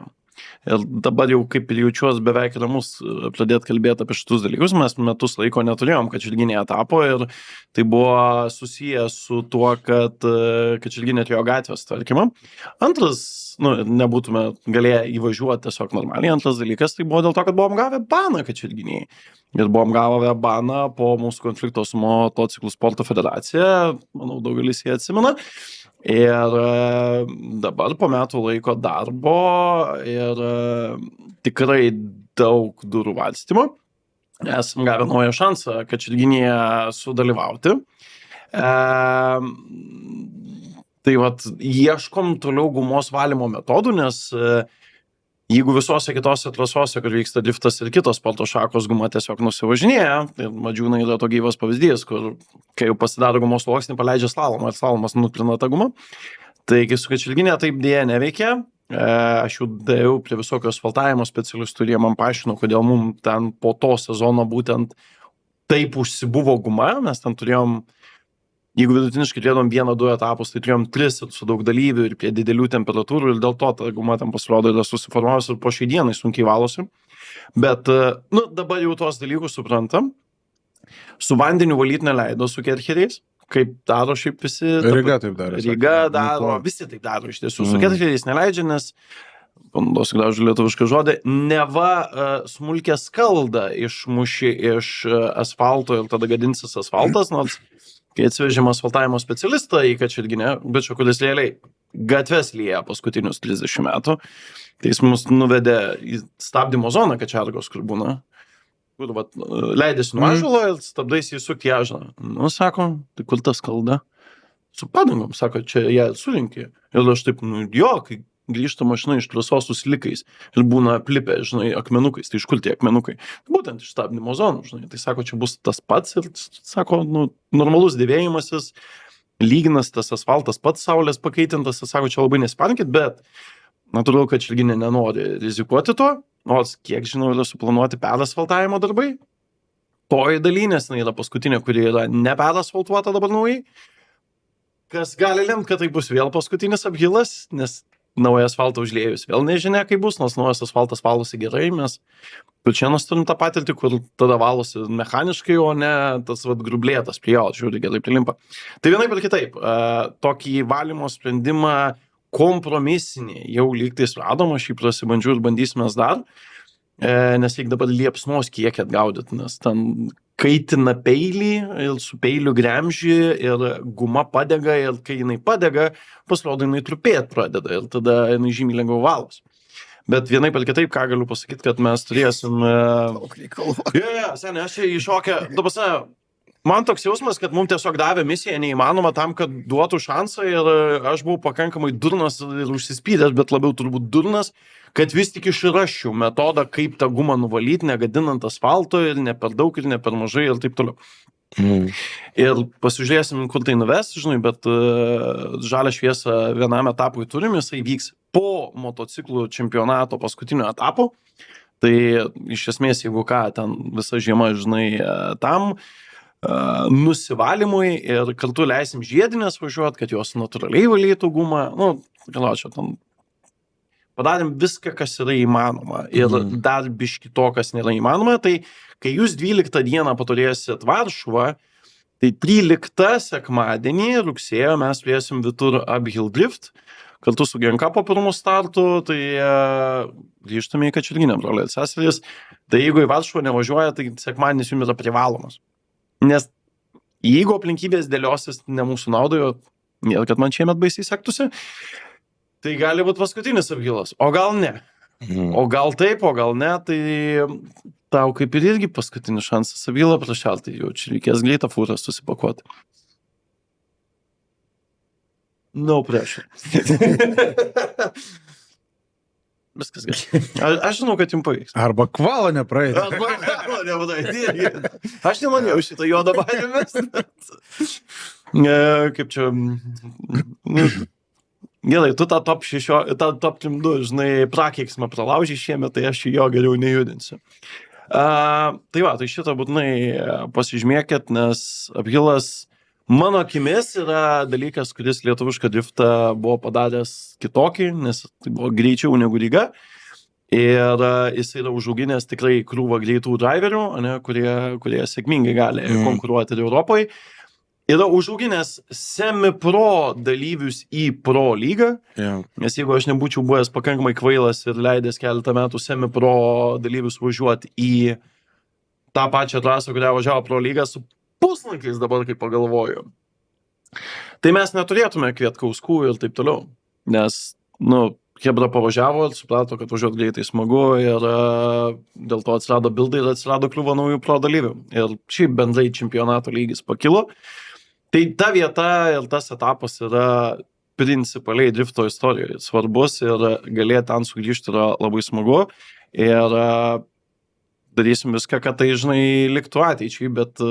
Ir dabar jau kaip ir jaučiuos beveik ramus pradėti kalbėti apie šitus dalykus. Mes metus laiko neturėjom Kačerginėje etapo ir tai buvo susijęs su tuo, kad Kačerginė turėjo gatvės tvarkymą. Antras, nebūtume galėję įvažiuoti tiesiog normaliai. Antras dalykas tai buvo dėl to, kad buvom gavę baną Kačerginėje. Ir buvom gavę baną po mūsų konflikto su Motociklų sporto federacija. Manau, daugelis jie atsimena. Ir dabar po metų laiko darbo ir tikrai daug durų valstymo esam gavę naują šansą Kačerginėje sudalyvauti. Tai vat, ieškom toliau gumos valymo metodų, nes jeigu visose kitose trasose, kur vyksta driftas ir kitos sporto šakos, guma tiesiog nusivažinėja, tai Madžiūnai yra to gyvas pavyzdys, kur kai jau pasidaro gumos sluoksnį, paleidžia slalomą ir slalomas nutrina tą gumą. Tai kai su Kačerginė taip dėja neveikia, aš jau dėjau prie visokio asfaltavimo specialistų ir jie man paaiškino, kodėl mums ten po to sezono būtent taip užsibuvo guma, mes ten turėjom, jeigu vidutiniškai turėjom 1-2 etapus, tai turėjom 3 su daug dalyvių ir prie didelių temperatūrų ir dėl to ta guma ten pasirodo yra susiformavusi ir po šiai dienai sunkiai valosi. Bet, dabar jau tos dalykus suprantam. Su vandeniu valyti neleido su kercheriais, kaip daro šiaip visi. Ryga taip daro. Ryga daro, visi taip daro iš tiesų. Su kercheriais neleidžia, nes, panaudosiu gražų lietuvišką žodį, neva smulkę skaldą išmuši iš asfalto ir tada gadinsis asfaltas, nors kai atsivežėm asfaltavimo specialistą į Kačerginę, bičio, kuris realiai gatves lieja paskutinius 30 metų, tai jis mus nuvedė į stabdymo zoną Kačergos, kur būna, kur leidėsi nuo ąžuolo ir stabdaisi įsukti į ąžuolą. Sako, tai kur ta skalda? Su padangom, sako, čia ją surinkė. Ir aš taip, kai grįžta mašina iš trasos su slikais ir būna aplipę, žinai, akmenukais, tai iš kur tie akmenukai? Būtent iš stabdymo zonų, žinai, tai sako, čia bus tas pats ir, sako, normalus dėvėjimasis, lyginas tas asfaltas pats saulės pakaitintas, sako, čia labai nespankit, bet natūralu, kad Kačerginė nenori rizikuoti to, nors, kiek žinau, yra suplanuoti perasfaltavimo darbai, toji daly, nes yra paskutinė, kuri yra neperasfaltuota dabar naujai. kas gali lemti, kad tai bus vėl paskutinis aphilas, nes naują asfaltą užliejus vėl nežinia, kaip bus, nors naujas asfaltas valosi gerai, mes Pilčėnus turim tą patirtį, kur tada valosi mechaniškai, o ne tas grublėtas prie jo, žiūri, gerai prilimpa. Tai vienaip ir kitaip, tokį valymo sprendimą kompromisinį jau lygtais radom, aš jį prasibandžiu ir bandysime dar, nes reikia dabar liepsnos kiekį atgaudyti, nes ten kaitina peilį ir su peiliu gremži ir guma padega ir kai jinai padega, pasirodo jinai trupėt pradeda ir tada jinai žymiai lengviau valos. Bet vienaip ar kitaip, ką galiu pasakyti, kad mes turėsim... Seniai, aš čia iššokę, man toks jausmas, kad mums tiesiog davė misiją neįmanoma tam, kad duotų šansą ir aš buvau pakankamai durnas ir užsispydęs, bet labiau turbūt durnas, kad vis tik išraščiau metodą, kaip tą gumą nuvalyti, negadinant asfalto ir ne per daug ir ne per mažai ir taip toliau. Ir pasižiūrėsim, kur tai nuves, žinai, bet žalią šviesą vienam etapui turim, jisai vyks po motociklų čempionato paskutinio etapo. Tai iš esmės, jeigu ką, ten visa žiema, žinai, tam nusivalymui ir kartu leisim žiedinės važiuoti, kad jos natūraliai valytų gumą. Nu, čia ten padarėm viską, kas yra įmanoma ir dar biški to, kas nėra įmanoma. Tai kai jūs 12 dieną paturėsit Varšuvą, tai 13 sekmadienį rugsėjo mes turėsim Vitur Uphill Drift kartu su Genkapo pirmų startų, tai grįžtume į Kačerginę, broliai ir seserys. Tai jeigu į Varšuvą nevažiuoja, tai sekmadienis jums yra privalomas. Nes jeigu aplinkybės dėliosis ne mūsų naudojo, nėra, kad man šiemet baisiai sektųsi, tai gali būti paskutinis aphilas, o gal ne. O gal taip, o gal ne, tai tau kaip ir irgi paskutinis šansas aphilą prašelti, jau čia reikės greitą fūrą susipakuoti. No pressure. Viskas gerai. Aš žinau, kad jums pavyks. Arba kvalą nepraeiti. Aš nemanėjau šitą juodą baimės. Kaip čia... Gerai, tu tą top 2, žinai, prakeiksmą pralaužį šiemet, tai aš jo geriau nejudinsiu. Tai va, tai šitą būtinai pasižymėkit, nes aphilas mano akimis yra dalykas, kuris lietuvišką driftą buvo padaręs kitokį, nes tai buvo greičiau negu Ryga. Ir jis yra užauginęs tikrai krūvą greitų driverių, kurie sėkmingai gali konkuruoti ir Europoje. Yra užauginęs semi-pro dalyvius į pro lygą, nes jeigu aš nebūčiau buvęs pakankamai kvailas ir leidęs keletą metų semi-pro dalyvius važiuoti į tą pačią trasą, kurią važiavo pro lygą su puslankiais dabar, kaip pagalvoju, tai mes neturėtume Kvietkauskų ir taip toliau, nes, Hebra pavažiavo ir suprato, kad važiuoti greitai smagu ir dėl to atsirado bildai ir atsirado kliuvo naujų pro dalyvių. Ir šiaip bendrai čempionato lygis pakilo. Tai ta vieta ir tas etapas yra principaliai drifto istorijoje svarbus ir galėti ten sugrįžti yra labai smagu. Ir darysim viską, kad tai, žinai, liktų ateičiai, bet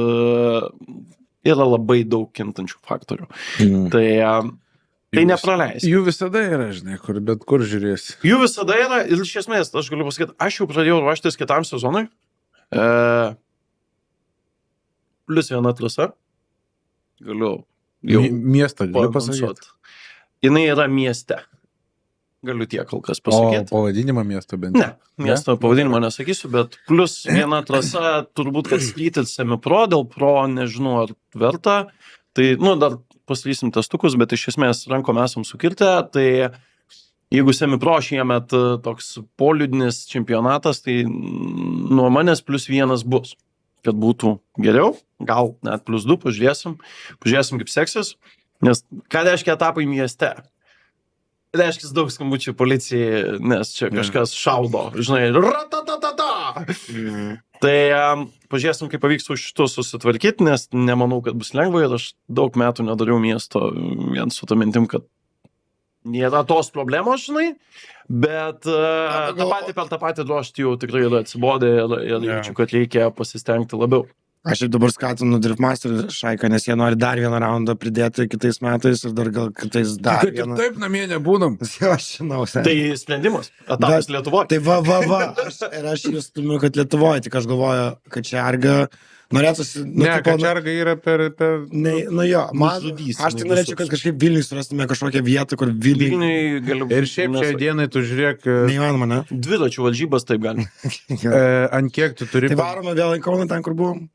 yra labai daug kintančių faktorių. Tai nepraleis. Jų visada yra, žinai, bet kur žiūrėsi. Jų visada yra ir iš esmės, aš galiu pasakyti, aš jau pradėjau ruoštis kitam sezonui. Plius viena trasa. Galiu jau miestą galiu pasakyti. Jinai yra mieste. Galiu tiek kol kas pasakyti. O pavadinimą miesto bent? Ne, miesto pavadinimą nesakysiu, bet plius viena trasa, turbūt, kad slytit semi-pro, dėl pro nežinau, ar verta. Tai, dar pasilysim testukus, bet iš esmės rankom esam sukirtę, tai jeigu semi-pro šiemet toks poliudinis čempionatas, tai nuo manęs +1 bus, kad būtų geriau, gal net +2, pažiūrėsim kaip seksis, nes ką reiškia etapai mieste? Reiškia daug skambučių policijai, nes čia kažkas šaudo, žinai, ratatatata. Tai pažiūrėsim, kaip pavyks su šitu susitvarkyti, nes nemanau, kad bus lengva ir aš daug metų nedariau miesto vien su ta mintim, kad nėra tos problemos, žinai, bet per tą patį ruošti jau tikrai yra atsibodę ir jaučiu, kad reikia pasistengti labiau. Aš jau dabar skatinu Driftmaster šaiką, nes jie nori dar vieną raundą pridėti kitais metais ir dar gal kitais dar Kad ir vieną. taip namie nebūnam. Jo, aš žinau. Tai sprendimas. Etapas Lietuvoje. Tai va. Aš jūs stumiu, kad Lietuvoje, tik aš galvoju, kad čia arga norėtųsi... Ne, Kačerga yra per... Nu jo, man, Nužudys, aš tai norėčiau, kad kažkaip Vilniui surastume kažkokią vietą, kur Vilniui... Vilniui galiu... Ir šiaip šiai dienai tu žiūrėk, Neįmanoma, ne? Dviračių varžybas taip gali. ant kiek tu turi... Tai varoma vėl į Kauną ten, kur buvom?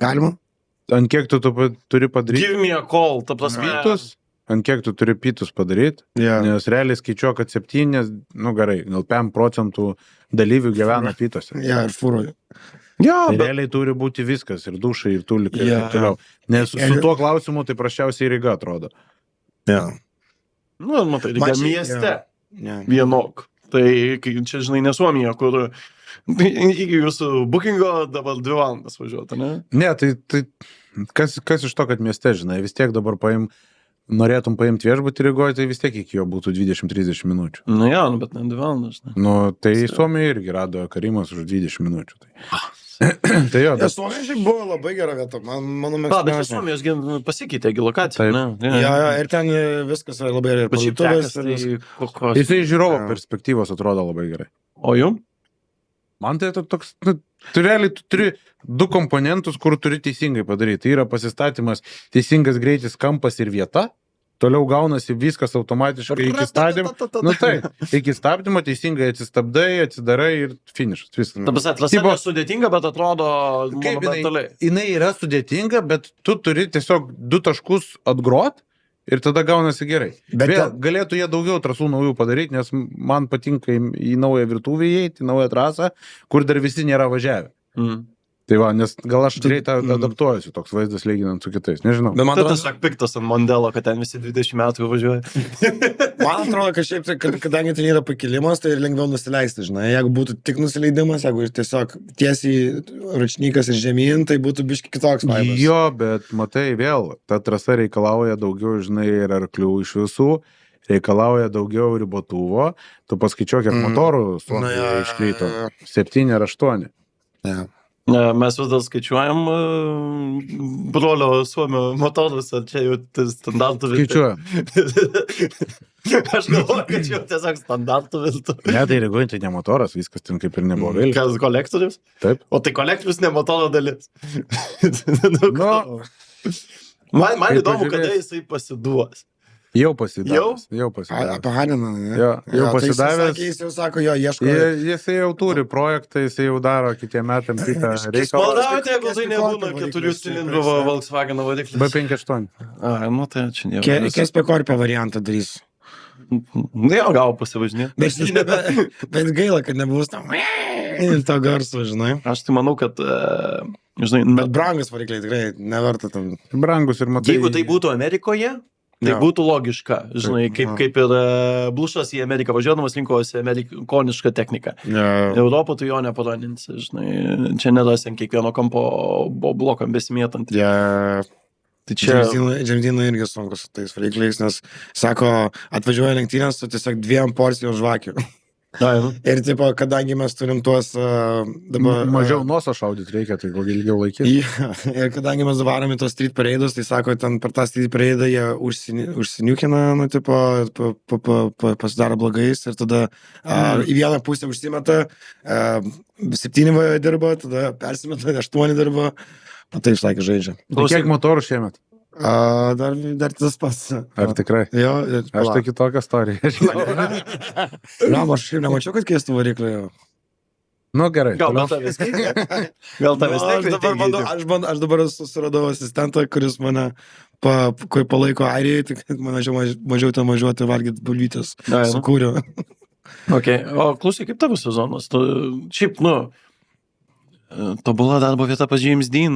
Galima? Ant kiek tu turi padaryti Give me a call, ta prasme. pytus, ant kiek tu turi pytus padaryti, nes realiai skaičiuoju, kad 7, nu gerai, gal 5% dalyvių gyvena pytose. Ja, ir fūroje. Jo, Tai bet realiai turi būti viskas, ir dušai, ir tulikai, ir Jo. taip toliau. Nes su tuo klausimu tai praščiausiai Ryga atrodo. Ja. nu, matai, reikia Man čia- mieste Ja. vienok. Tai kai čia, žinai, ne Suomija, kur iki jūsų bookingo dabar 2 valandas važiuoti, ne? Ne, tai kas iš to, kad mieste, žinai, vis tiek dabar norėtum paimti viešbutį Rygoje, tai vis tiek iki jo būtų 20-30 minučių. Nu jo, nu, bet ne 2 valandas, ne? Nu, tai Suomijoje irgi rado Karimas už 20 minučių. Tai jo, Ja, Suomija šiaip buvo labai gera vieta. Mano Bet iš mėgstamiausia. Suomijos gi pasikeitė gi lokacija, Taip. ne? Ja, ir ten viskas yra labai gerai. Ir Bet šiaip parduotuvės, tekas, ir viskas. tai kokios... jisai iš žiūrovo Jo. perspektyvos atrodo labai gerai. O jum? Man tai toks, nu, tu realiai tu turi 2 komponentus, kur turi teisingai padaryti. Tai yra pasistatymas, teisingas greitis, kampas ir vieta. Toliau gaunasi viskas automatiškai iki stabdymo. Nu tai, iki stabdymo teisingai atsistabdai, atsidarai ir finišas. Viskas. Ta prasme, trasa Tipo- nesudėtinga, bet atrodo Kaip monumentaliai. jinai yra sudėtinga, bet tu turi tiesiog 2 taškus atgrot ir tada gaunasi gerai. Bet Vėl ten- galėtų jie daugiau trasų naujų padaryti, nes man patinka į naują virtuvę įeiti, į naują trasą, kur dar visi nėra važiavę. Mm. Tai va, nes gal aš greitai adaptuojuosi toks vaizdas lyginant su kitais, nežinau. Bet man Tai atrodo, tiesiog piktas ant Mondelo, kad ten visi 20 metų važiuoja. man atrodo, kad šiaip, tai, kadangi ten yra pakilimas, tai ir lengviau nusileisti, žinai. Jeigu būtų tik nusileidimas, jeigu tiesiog tiesiai račnykas ir žemyn, tai būtų biški kitoks vaibas. Jo, bet matai vėl, ta trasa reikalauja daugiau, žinai, ir arklių iš visų, reikalauja daugiau ribotuvo, tu paskaičiuok, kiek motorų Suomijoje iškrito. 7 ar 8. Ja. Mes vis dar skaičiuojam brolio Suomio motorus, ar čia jau tai standartų Skaičiuoju. Aš galvoju, kad čia jau tiesiog standartų viltų. Ne, tai Rygoje tai ne motoras, viskas ten kaip ir nebuvo vėl. Kas kolektorius? Taip. O tai kolektorius ne motoro dalis. Nu, man kaip įdomu, kada pažiūrėsi. jisai pasiduos. Jau pasidavęs. Jau A- pasidavęs. Apie Haniną, ne? Jo, jau tai jis pasidavęs. sakė, Jis jau sako, jo, ieško. Jisai jau turi projektą, jisai jau daro kitiem metam kitą reikalą. Maldavote, jeigu tai nebūna Variklis 4 cilindrų prasme. Volkswagen variklis. B58. A, nu tai čia nieko. Kies pekorpio variantą darys. Nu jo, gal pasivažinė. Bet gaila, kad nebus tam. Ir to garso, žinai. Aš tai manau, kad, žinai, Bet brangus varikliai tikrai neverta tam. Brangus ir matai. jeigu tai būtų Amerikoje, tai Jo. būtų logiška. Žinai, Taip. kaip ir Blušas į Ameriką važiuodamas rinkosi amerikonišką techniką. Ja. Europą tu jo neparodinsi, žinai, čia nedasim kiekvieno kampo blokam besimėtant. Ja. Tai čia... Džemdynai irgi sunku su tais varikliais, nes, sako, atvažiuoja lenktynės su tiesiog 2 porcijų žvakių. Ai, nu. Ir, tipo, kadangi mes turim tuos dabar... Mažiau noso šaudyti reikia, tai kokį ilgiau laikyti. Ja, ir kadangi mes varom į tos street paraidus, tai sako, ten per tą street paraidą jie užsiniukina, nu, tipo, pasidaro blogais ir tada į vieną pusę užsimeta, 7 dirba, tada persimeta, 8 dirba, o taip sakė žaidžia. Tai kiek motorų šiemet? Dar tas pats. Ar tikrai? Jo, Aš tai kitokią istoriją. Ram, aš šiaip nemačiau, kad keistų variklį. Nu gerai. Gal toliau. tavęs nekvietė? Gal tavęs nekvietė? Aš dabar susiradau asistentą, kuris mane palaiko Airijai, tik kad man mažiau ten važiuoti valgyti bulvytės. Ai, nu. Sukūriau. Okay. O klausyk, kaip tavo sezonas? Tu, šiaip, nu, tobula darbo vieta pas James Dean,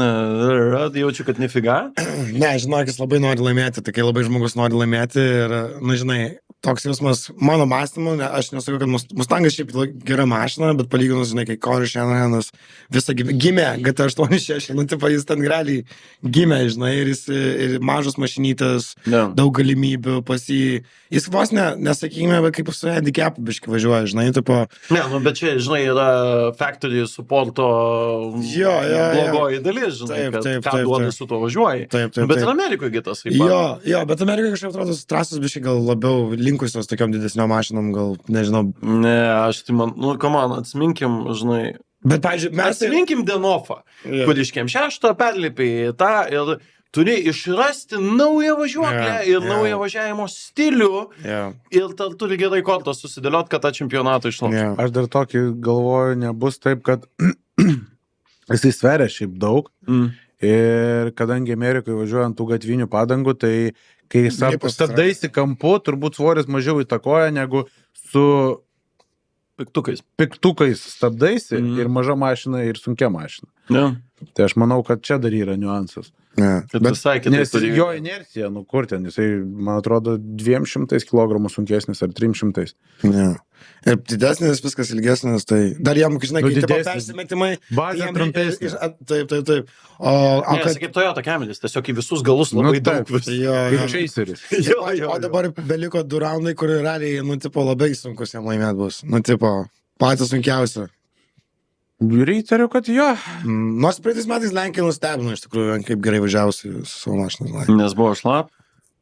jaučiu, kad nefiga. Ne, žinok, jis labai nori laimėti, tai kai labai žmogus nori laimėti ir, nu, žinai, toks jausmas, mano mąstymu, aš nesakau, kad Mustangas šiaip gera mašina, bet palyginus, žinai, kai Corey Shanahanas visą gimė, GT86, nu, tipo, jis ten realiai gimė, žinai, ir jis ir mažos mašinytės, Ne. daug galimybių pas jį, jis vos nesakykime, bet kaip su handicapu biški važiuoja, žinai, tipo, Ne, nu, bet čia, žinai, yra factory supporto Jo. blogoji dalis, žinai, ką duoda su to važiuoji. Taip. Bet ir Amerikoje gitas taip pat. Jo, bet Amerikoje kažkaip atrodo, trasos biškai gal labiau linkusios tokiom didesniom mašinom, gal, nežinau. Ne, aš tai man, atsiminkim, žinai. Bet, pavyzdžiui, mes... Atsiminkim Denofą, kur iš Kem6 perlipai tą ir turi išrasti naują važiuoklę ir naują važiavimo stilių ir turi gerai kortos susidėlioti, kad tą čempionatą išlošti. Aš dar tokį galvoju, nebus taip, kad jisai sveria šiaip daug ir kadangi Amerikoje važiuojant tų gatvinių padangų, tai kai stabdaisi kampu, turbūt svoris mažiau įtakoja negu su piktukais stabdaisi ir maža mašina ir sunkia mašina. Tai aš manau, kad čia dar yra niuansas. Nes jo inercija, kur ten, jisai, man atrodo, 200 kg sunkesnis ar 300. Ir didesnis, viskas ilgesnis, tai dar jam, žinai, kai tipo persimetimai. Bazė trumpesnė. Taip. Nes kaip Toyota Camilis, tiesiog į visus galus labai daug vis. Kaip Chaseris. O dabar beliko 2 raundai, kur realiai, tipo, labai sunkus jam laimėt bus. Tipo, patys sunkiausia. Įtariu, kad jo. Nors praeitais metais Lenkija nustebino iš tikrųjų, kaip gerai važiavusi su savo mašiną. Nes buvo šlap?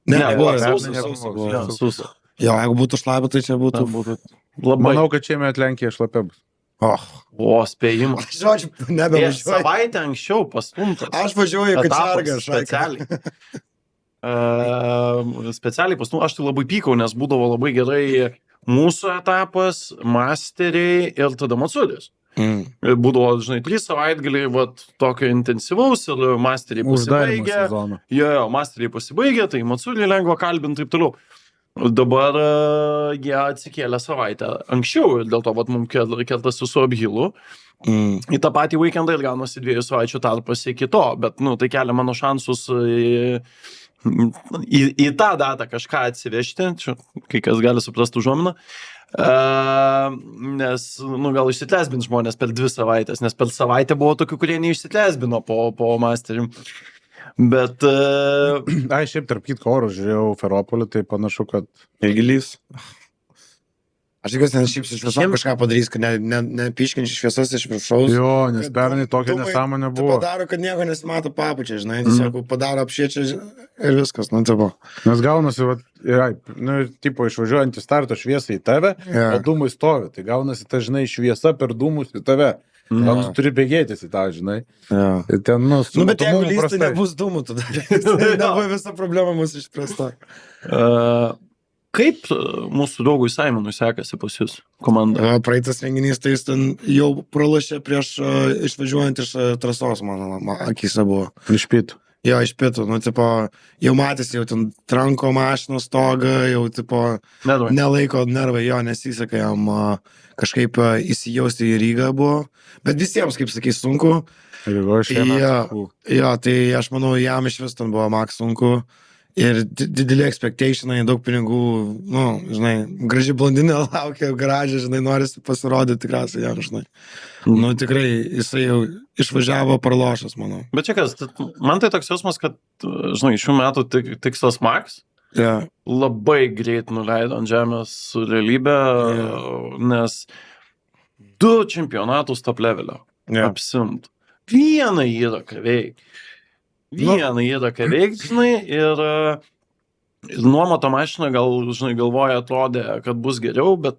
Ne, buvo sausas. Jo, jeigu būtų šlapė, tai čia būtų labai. Manau, kad šiemet Lenkija šlapė bus. O, spėjimas. Žodžiu, nebevažiuoju. Savaitę anksčiau pastumtas. Aš važiuoju, kad sarga. Specialiai. Specialiai pastumtas. Aš tai labai pykau, nes būdavo labai gerai mūsų etapas, masteriai ir tada Matsudis. Būdavo, žinai, 3 savaitgaliai tokio intensyvaus ir masteriai pasibaigė. Jo, masteriai pasibaigė, tai Matsudį lengva kalbinti taip toliau. Dabar jie atsikėlė savaitę anksčiau ir dėl to mums keltasi su Abhilu. Į tą patį weekendą ir gaunasi 2 savaičių tarpas iki to, bet tai kelia mano šansus į tą datą kažką atsivežti, čia kai kas gali suprasti užuominą. Nes, gal išsitlesbins žmonės per 2 savaitės, nes per savaitę buvo tokių, kurie neišsitlesbino po masterių. Bet... Šiaip tarp kitko oro žiūrėjau Feropolį, tai panašu, kad... Eigilys. Aš tikiuosi, nes šiaip šviesos kažką padarys, kad nepiškinčiai šviesos iš viršaus. Jo, nes pernai tokia nesąmonė buvo. Tai padaro, kad nieko nesimato papučiai, žinai, tiesiog padaro apšviečia ir viskas, tipo. Nes gaunasi, tipo išvažiuojant į starto šviesą į tave, o dūmai stovi, tai gaunasi ta, žinai, šviesa per dūmus į tave. Gal tu turi bėgėtis į tą, žinai. Ten, bet jeigu lystai nebus dūmų, tada nebuvo visa problema mūsų išspręsta. Kaip mūsų draugui Simonui sekasi pas jūs komanda? Praeitas renginys, tai jis ten jau pralašė prieš išvažiuojant iš trasos, mano akyse buvo. Iš pietų. Jo, iš pietų, tipo, jau matėsi, jau ten tranko mašinų stogą, jau, tipo, nelaiko nervai, jo, nesiseka jam kažkaip įsijausti į Rygą buvo. Bet visiems, kaip sakai, sunku. Jo, tai aš manau, jam iš vis ten buvo maks sunku. Ir dideli expectationai, daug pinigų, žinai, graži blondinė laukia garažė, žinai, norisi pasirodyti tikriausiai jam, žinai. Tikrai, jisai jau išvažiavo parlošęs, manau. Bet čia kas, man tai toks jausmas, kad, žinai, šių metų tikslas Max labai greit nuleido ant žemės su realybė, nes 2 čempionatus top levelio apsimt. Vieną yra ką veikti. Žinai, ir nuomoto mašina galvoja, atrodė, kad bus geriau, bet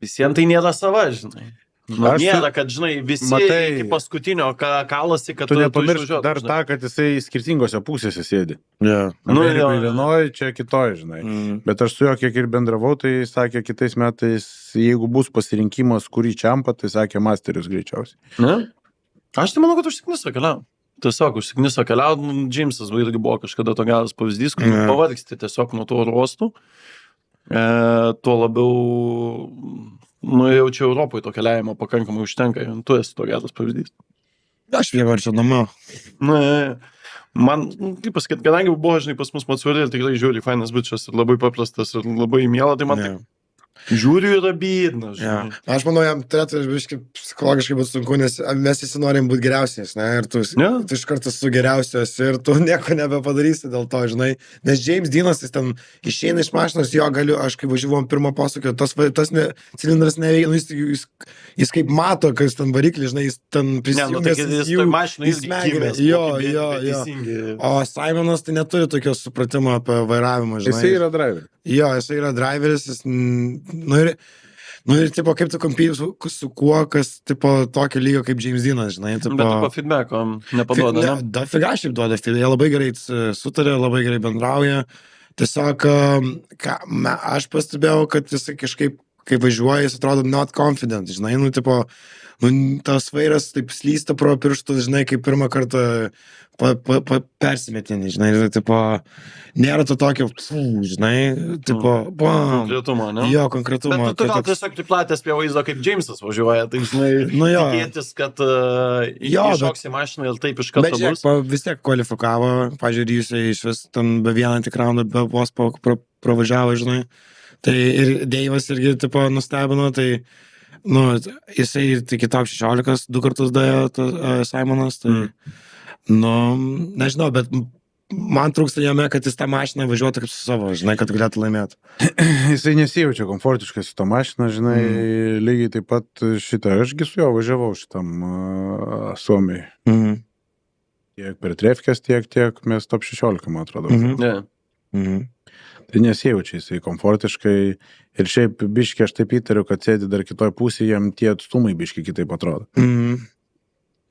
visiems tai nėra sava, žinai. Nėra, kad, žinai, visi iki paskutinio kalasi, kad tu nepamiršk dar tą, kad jisai skirtingose pusėse sėdi. Amerikoje vienoje, čia kitoje, žinai. Bet aš su juo kiek ir bendravau, tai sakė, kitais metais, jeigu bus pasirinkimas, kurį čiampa, tai sakė Masteris greičiausiai. Aš tai manau, kad užsikniso keliau. Tiesiog užsikniso keliaut, Džeimsas irgi buvo kažkada to geras pavyzdys, kur pavargsti tiesiog nuo to ruostų. Tuo labiau, jau čia Europoje to keliavimo pakankamai užtenka, tu esi to geras pavyzdys. Aš vienvarčiau namo. Man, kaip pasakyti, kadangi buvo, žinai, pas mus Matsuri ir tikrai žiūri fainas bičias ir labai paprastas ir labai miela, tai man Žiūriu, yra bėdna, Ja. žinai. Aš manau, jam turėtų biškai psichologiškai būti sunku, nes mes visi norim būti geriausiais, ne? Ir tu iš karto su geriausias ir tu nieko nebepadarysi dėl to, žinai. Nes James Deanas, jis ten išeina iš mašinos, jo galiu, aš kai važiuoju pirmo posūkio, tas cilindras neveikia, nu, jis kaip mato, kas ten variklį, žinai, jis ten prisijungęs, jis toj mašinai smegenį. Jo. O Simonas tai neturi tokio supratimo apie vairavimą, žinai. Jisai yra driveris. Jo, jisai yra driveris, jis, nu ir tipo, kaip tu kompyji su kuo, kas, tipo, tokio lygio kaip James Deanas, žinai, tipo... Bet tipo feedbacko nepaduoda, ne? Da figa šiaip duoda feedback, jie labai gerai sutarė, labai gerai bendrauja. Tiesiog, aš pastebėjau, kad jisai kažkaip, kai važiuoja, jis atrodo not confident, žinai, nu, tipo, tas vairas taip slysta pro pirštus, žinai, kaip pirmą kartą persimetinį, žinai, ir, tipo, nėra to tokio, žinai, tipo, konkretumo, ne? Jo, konkretumo. Bet tu gal tiesiog priplatęs prie vaizdo, kaip Jamesas važiuoja, tai, žinai, Nu jo. tikėtis, kad iššoks į mašiną ir taip iš karto Bet žiūrėk, bus. vis tiek kvalifikavo, pažiūrėjau, jisai iš vis ten be vieną tik raundą, be vos pravažiavo, žinai. Tai ir Deivas irgi, tipo, nustebino, tai, nu, jisai tik į top 16 du kartus daėjo Simonas, tai, nu, nežinau, bet man trūksta jame, kad jis tą mašiną važiuotų kaip su savo, žinai, kad galėtų laimėti. Jisai nesijaučia komfortiškai su tą mašiną, žinai, lygiai taip pat šitą, ašgi su juo važiavau šitam Suomijai. Tiek per Trefkės, tiek mes top 16, man atrodo. Ne. Tai nesijaučia jisai komfortiškai ir šiaip biški aš taip įtariu, kad sėdi dar kitoj pusėje, jam tie atstumai biški kitaip atrodo.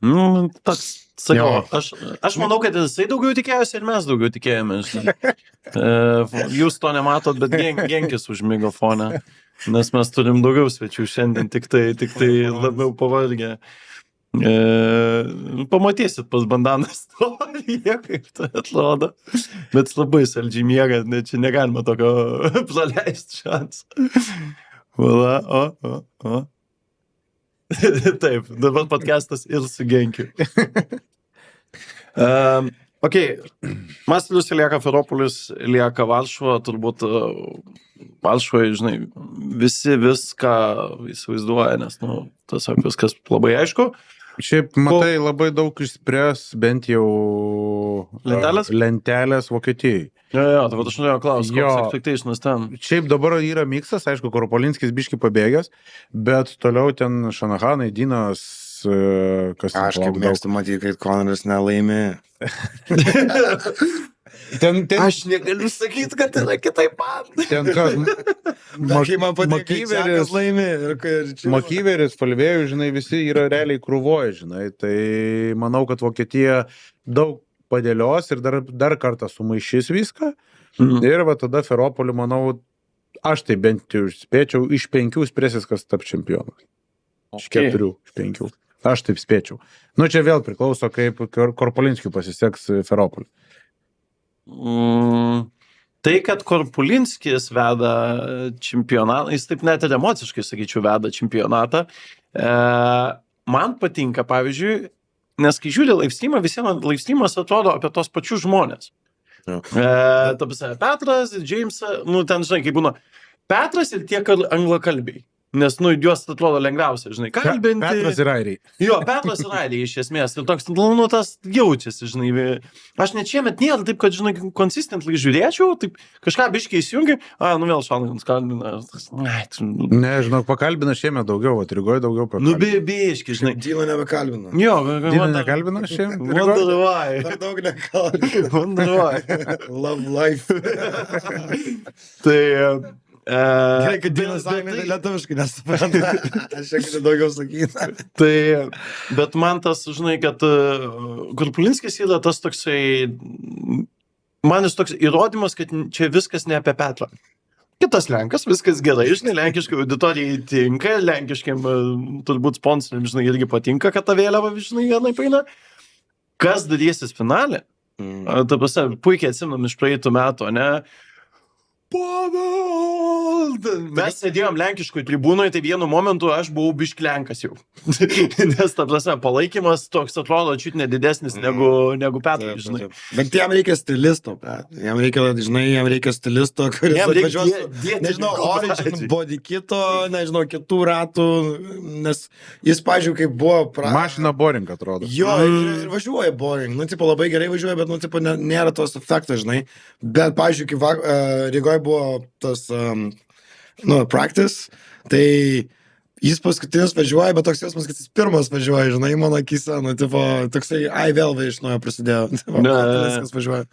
Nu, toks, sakau, Jo. aš manau, kad jisai daugiau tikėjosi ir mes daugiau tikėjomės. Jūs to nematot, bet Genkis užmigo fone, nes mes turim daugiau svečių šiandien, tik tai labiau pavargę. Pamatysit pas bandanas istoriją, kaip tai atrodo, bet labai saldžiai miega, čia negalima tokio praleisti šansą. Vala, o. Taip, dabar podcastas ir su Genkiu. Ok, Mastelius lieka Feropolis, lieka Varšuva, turbūt Varšuvoje, žinai, visi viską įsivaizduoja, nes, nu, tiesiog viskas labai aišku. Šiaip, matai, labai daug išspręs bent jau lentelės Vokietijai. Jo, tai aš norėjau klausyti, koks expectationas ten. Šiaip dabar yra miksas, aišku, Korpolinskis biški pabėgęs, bet toliau ten Šanahanai, Dinas, kas ten Aš kaip mėgstu matyti, kad Konoras nelaimi. Aš negaliu sakyti, kad yra kitaip man. Ten kas? Man Makyveris laimi. Makyveris, Falvėjus, žinai, visi yra realiai krūvoje, žinai, tai manau, kad Vokietija daug padėlios ir dar kartą sumaišys viską. Ir va tada Feropoliu, manau, aš tai bent jau spėčiau, iš 5 spręsis, kas taps čempionas. Iš 4, iš 5. Aš taip spėčiau. Nu, čia vėl priklauso, kaip Korpolinskiui pasiseks Feropoliu. Tai, kad Korpulinskis veda čempionatą, jis taip net ir emociškai, sakyčiau, veda čempionatą, man patinka, pavyzdžiui, nes kai žiūri livestreamą, visiems livestreamas atrodo apie tos pačius žmonės. Petras, Jamesas, nu ten, žinai, kaip būna, Petras ir tiek anglakalbiai. Nes, nu, juos atrodo lengviausia, žinai, kalbinti. Petras ir airiai. Jo, Petras ir airiai iš esmės. Ir toks, nu, tas jaučiasi, žinai. Aš net šiemet nėra taip, kad, žinai, consistently žiūrėčiau, taip kažką biškiai įsijungi, nu vėl Šananas kalbina. Ne, žinok, pakalbina šiemet daugiau, Rygoje daugiau pakalbina. Nu, biškiai, žinai. Dyla nebekalbina. Jo, Dyla nekalbina šiemet? Wonder why. Per daug nekalbina. Wonder why. Love life. Tai... Gerai, kad Dylas sakė lietuviškai, nesupranta. Aš šiek tiek daugiau sakyti. Tai, bet man tas, žinai, kad Korpulinskis yra tas toksai, man jis toks įrodymas, kad čia viskas ne apie Petrą. Kitas Lenkas, viskas gerai, žinai, lenkiškai auditorijai tinka, lenkiškiam turbūt sponsoriam, žinai, irgi patinka, kad ta vėliava, žinai, vienai paina. Kas darysis finale? Ta prasme, puikiai atsimnam iš praeitų metų, ne? Pavel, mes sėdėjom lenkiškoj tribūnoje, tai vienu momentu aš buvau bišklenkas jau. Nes, ta prasme, palaikymas toks atrodo čiut nedidesnis negu Petrai, žinai. Bet jam reikia stilisto, jam reikia stilisto, kuris atvažiuos, nežinau, Origin, Body Kito, nežinau, kitų ratų, nes jis, pažiūrėjau, kaip buvo... Mašina boring atrodo. Jo, ir važiuoja boring, nu, tipo, labai gerai važiuoja, bet, nu, tipo, nėra tos efektas, žinai. Bet, pažiūrėjau, kai Rygoje buvo tas, practice, tai jis paskutinis važiuoja, bet toks jausmas, kad jis pirmas važiuoja, žinai, mano akise, nu, tipo, toksai, vėl iš naujo prasidėjo. Viskas važiuoja.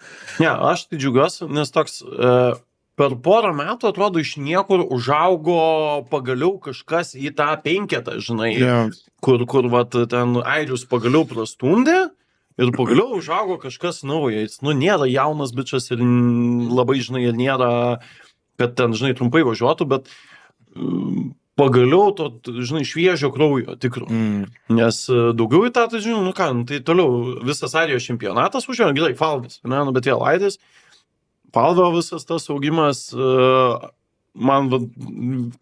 Ne, aš tai džiugiuosi, nes toks... Per porą metų, atrodo, iš niekur užaugo pagaliau kažkas į tą penketą, žinai, kur vat, ten airius pagaliau prastundė ir pagaliau užaugo kažkas naujo. Jis, nu, nėra jaunas bičas ir labai, žinai, ir nėra, kad ten, žinai, trumpai važiuotų, bet pagaliau to, žinai, šviežio kraujo tikro. Nes daugiau į tą, tai žinai, nu ką, tai toliau visas Airijos čempionatas užėjo, gerai, Falvis, ne, nu, bet vėl Airis. Palvo visas tas augimas, man,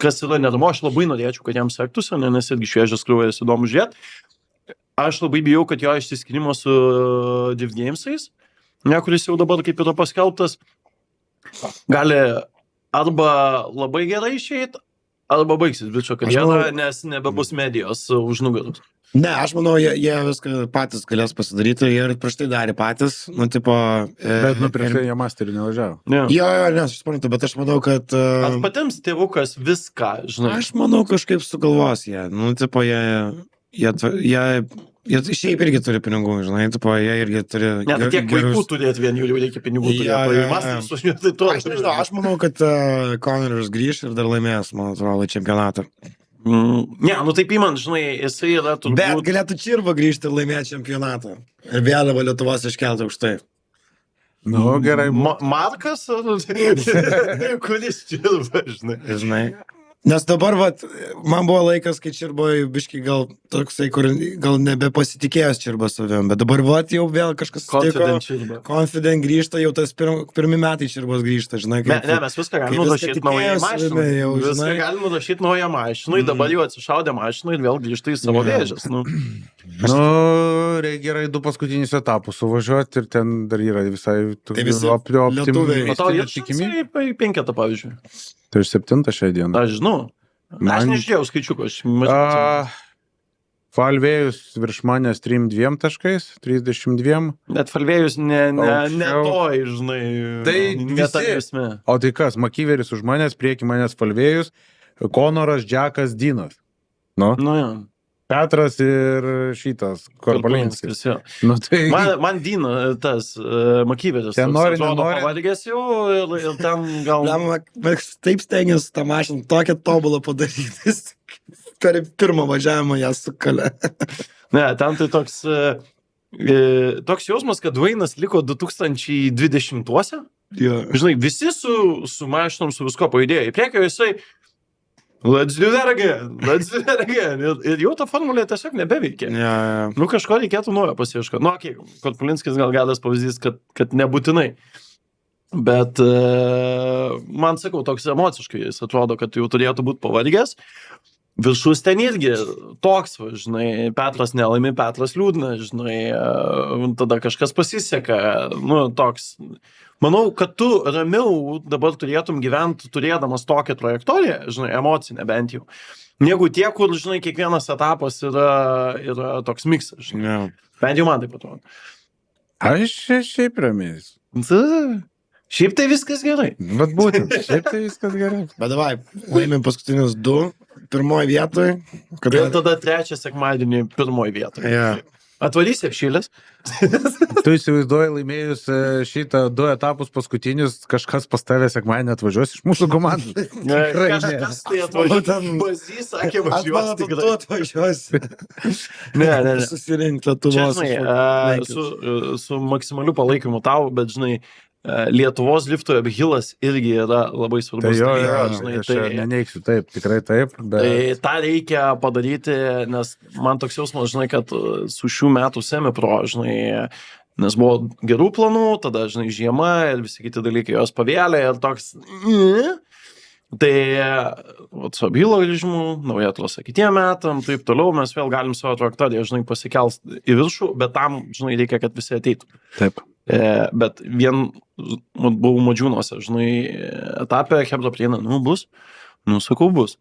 kas yra neramu, aš labai norėčiau, kad jam sektųsi, nes irgi šviežias kraujas įdomu žiūrėti. Aš labai bijau, kad jo išsiskirimo su Div Gamesais, kuris jau dabar kaip yra paskelbtas, gali arba labai gerai išeit, arba baigsis bičio karjerą, nes nebebus medijos už nugaros. Ne, aš manau, jie viską patys galės pasidaryti, jie ir prieš tai darė patys, nu, tipo... Bet, nu, prieš tai jie masterį nevažiavo. Jo, nes aš suprantu, bet aš manau, kad... Ar patims tėvukas viską, žinai? Aš manau, kažkaip sugalvos jie, nu, tipo, jie šiaip irgi turi pinigų, žinai, tipo, jie irgi turi... Ne, tai tiek vaikų turėti vien, jau reikia pinigų turėti, masteris užmėti, tai to... Aš manau, kad Conoras grįš ir dar laimės, man atrodo, čempionatą. Ne, nu taip įman, žinai, jisai yra turbūt... Bet galėtų Čirba grįžti ir laimėti čempionatą. Ir vėliavą Lietuvos iškelti už tai. Nu, gerai. Markas? Kuris Čirba, žinai. Nes dabar, vat, man buvo laikas, kai Čirboje biškai gal toksai, kur gal nebepasitikėjęs Čirba savim, bet dabar, vat, jau vėl kažkas Confident grįžta, jau tas pirmi metai Čirbos grįžta, žinai. Ne, mes viską galim nurašyti naują mašiną. Viską galim nurašyti naują mašiną, dabar jau atsišaudė mašiną ir vėl grįžta į savo vėžės. Nu, reikia gerai 2 paskutinius etapus suvažiuoti ir ten dar yra visai optimistiškai. Į penketą, pavyzdžiui. Tai iš 7 šią dieną. Aš žinau. Aš nežiūrėjau skaičiuko. Falvėjus virš manęs 3-2 taškais, 32. Bet Falvėjus ne toj, žinai. Tai visi. O tai kas, Makyveris už manęs, prieki manęs Falvėjus, Konoras, Džekas, Dinas. Nu jo. Petras ir šitas, Korpolinskis. Nu, tai... Man Dina, tas Makyveris. Ten nori, pavargęs jau ir ten gal... Taip stengiasi tą mašiną tokią tobulą padaryti. Per pirmą važiavimą ją sukalė. Ne, ten tai toks jausmas, kad Dwaynas liko 2020-uose. Žinai, visi su mašinom, su visko pajudėjo į priekį, jisai let's do that again. Ir jau ta formulė tiesiog nebeveikia. Nu, kažko reikėtų naujo pasieškoti. Nu, okei, Korpolinskis gal geras pavyzdys, kad nebūtinai. Bet man, sakau, toks emociškai jis atrodo, kad jau turėtų būti pavargęs. Viršus ten irgi toks, žinai, Petras nelaimi, Petras liūdna, žinai, tada kažkas pasiseka, nu, toks. Manau, kad tu ramiau dabar turėtum gyventi turėdamas tokią trajektoriją, žinai, emocinę bent jau, negu tie, kur, žinai, kiekvienas etapas yra toks miksas, žinai. Bent jau man taip atrodo. Aš šiaip ramiai. Šiaip tai viskas gerai. Bet būtent, šiaip tai viskas gerai. Bet davai, laimim paskutinius 2, pirmoji vietoj. Ir tada 3 sekmadienį pirmoji vietoj. Atvarysi apšylės. Tu įsivaizduoji laimėjus šitą 2 etapus paskutinius, kažkas pas tavę sekmadienį atvažiuos iš mūsų komandos. Kažkas tai atvažiuos. Bazys sakė, važiuos tikrai. Tu atvažiuosi. Ne. Susirinkti Lietuvos. Žinai, su maksimaliu palaikymu tau, bet, žinai, Lietuvos lifto aphilas irgi yra labai svarbus. Aš neneiksiu, taip, tikrai taip. Bet... Tai tą reikia padaryti, nes man toks jausmas, žinai, kad su šių metų semipro, žinai, nes buvo gerų planų, tada, žinai, žiema ir visi kiti dalykai jos pavėlė ir toks... Tai vat, su bylo grįžimu, nauja trasa kitiem metam, taip toliau mes vėl galim savo trajektoriją, žinai, pasikels į viršų, bet tam, žinai, reikia, kad visi ateitų. Taip. Bet vien buvau Madžiūnuose, žinai, etapę, Hebra prieina, bus, sakau, bus.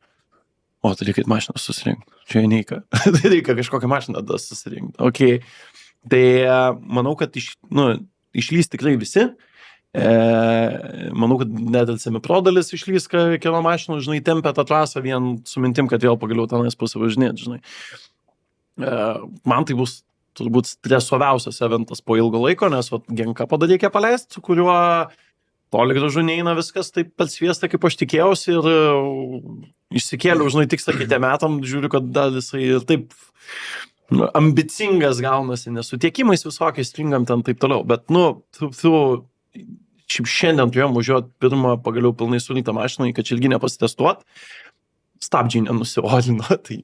O, tai reikia mašiną susirinkti. Čia neika. Tai reikia kažkokią mašiną susirinkti. Okay. Tai manau, kad išlys tikrai visi. Manau, kad net ir semiprodalis išlys kieno mašinų, žinai, tempia tą trasą vien su mintim, kad vėl pagaliau tenais pasivažinėti, žinai. Man tai bus turbūt stresuoviausias eventas po ilgo laiko, nes Genka reikia paleisti, su kuriuo toli gražu neina viskas taip pat sviesta, kaip aš tikėjausi ir išsikėliau, žinai, tikslą kitiem metam, žiūriu, kad dar jisai ir taip ambicingas gaunasi, nes su tiekimais visokiais stringam ten taip toliau, bet, šiandien turėjom važiuoti pirmą pagaliau pilnai surinktą mašiną, kad ilgi nepasitestuot, stabdžiai nenusiolino, tai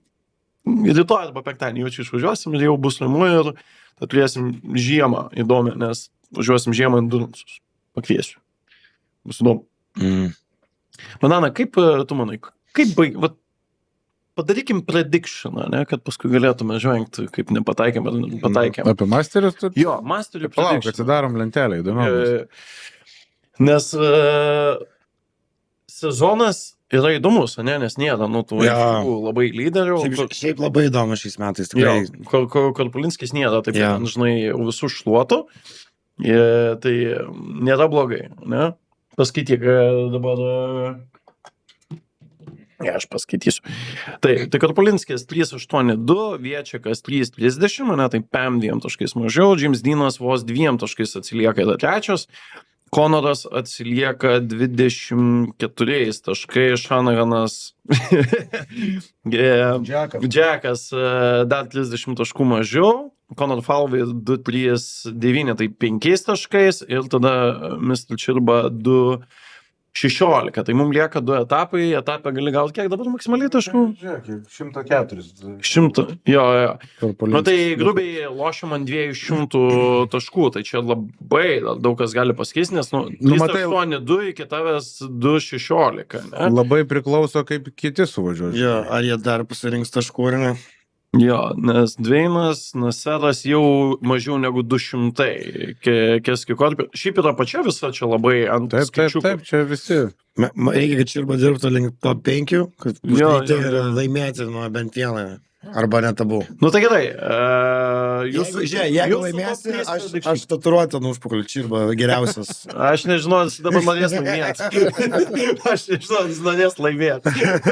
rytoj arba penktadienį jau čia išvažiuosim ir jau bus ramu ir turėsim žiemą įdomią, nes važiuosim žiemą ant Durnusus. Pakviesiu. Bus įdomu. Manana, kaip tu manai, padarykim predictioną, ne, kad paskui galėtume žvengti, kaip nepataikėm ar nepataikėm. Apie Masterius? Jo, Masterių Palauk, prediction. atsidarom lentelę, įdomu. Nes sezonas yra įdomus, ne, nes nėra, tų labai lyderių. Šiaip labai įdomu šiais metais, tikrai. Korpulinskis nėra, taip, žinai, visų šluotų. Tai nėra blogai, ne? Paskaityk dabar. Aš paskaitysiu. Tai Korpulinskis 3.82, Viečiakas 3.30, mane tai PM 2 taškais mažiau, James Deanas vos 2 taškais atsilieka yra trečias. Konoras atsilieka 24 taškai, Shanaganas Džekas dar 30 taškų mažiau, Conor Falvey 2.39, tai 5 taškais ir tada Mr. Čirba 2.16, tai mums lieka 2 etapai, etapę gali gauti kiek dabar maksimaliai taškų? 104. 100, jo. Tai grubiai lošiam ant 200 taškų, tai čia labai daug kas gali pasikeisti, nes 3.82 iki tavęs 2.16. Labai priklauso, kaip kiti suvažiuoja. Jo, ar jie dar pasirinks taškų ar ne? Jo, nes Dveinas, Naseras jau mažiau negu 200. Keski Korpi. Šiaip yra pačia visa čia labai ant skaičiukų. Taip, čia visi. Reikia, kad Čirba dirbtų link top 5, kad laimėti nuo bent vieną. Arba net abu. Tai gerai. Jeigu laimėsi, aš tatuiruotę užpakalį Čirba geriausias. Aš nežinau, jis dabar norės laimėti. Aš nežinau, jis norės laimėti.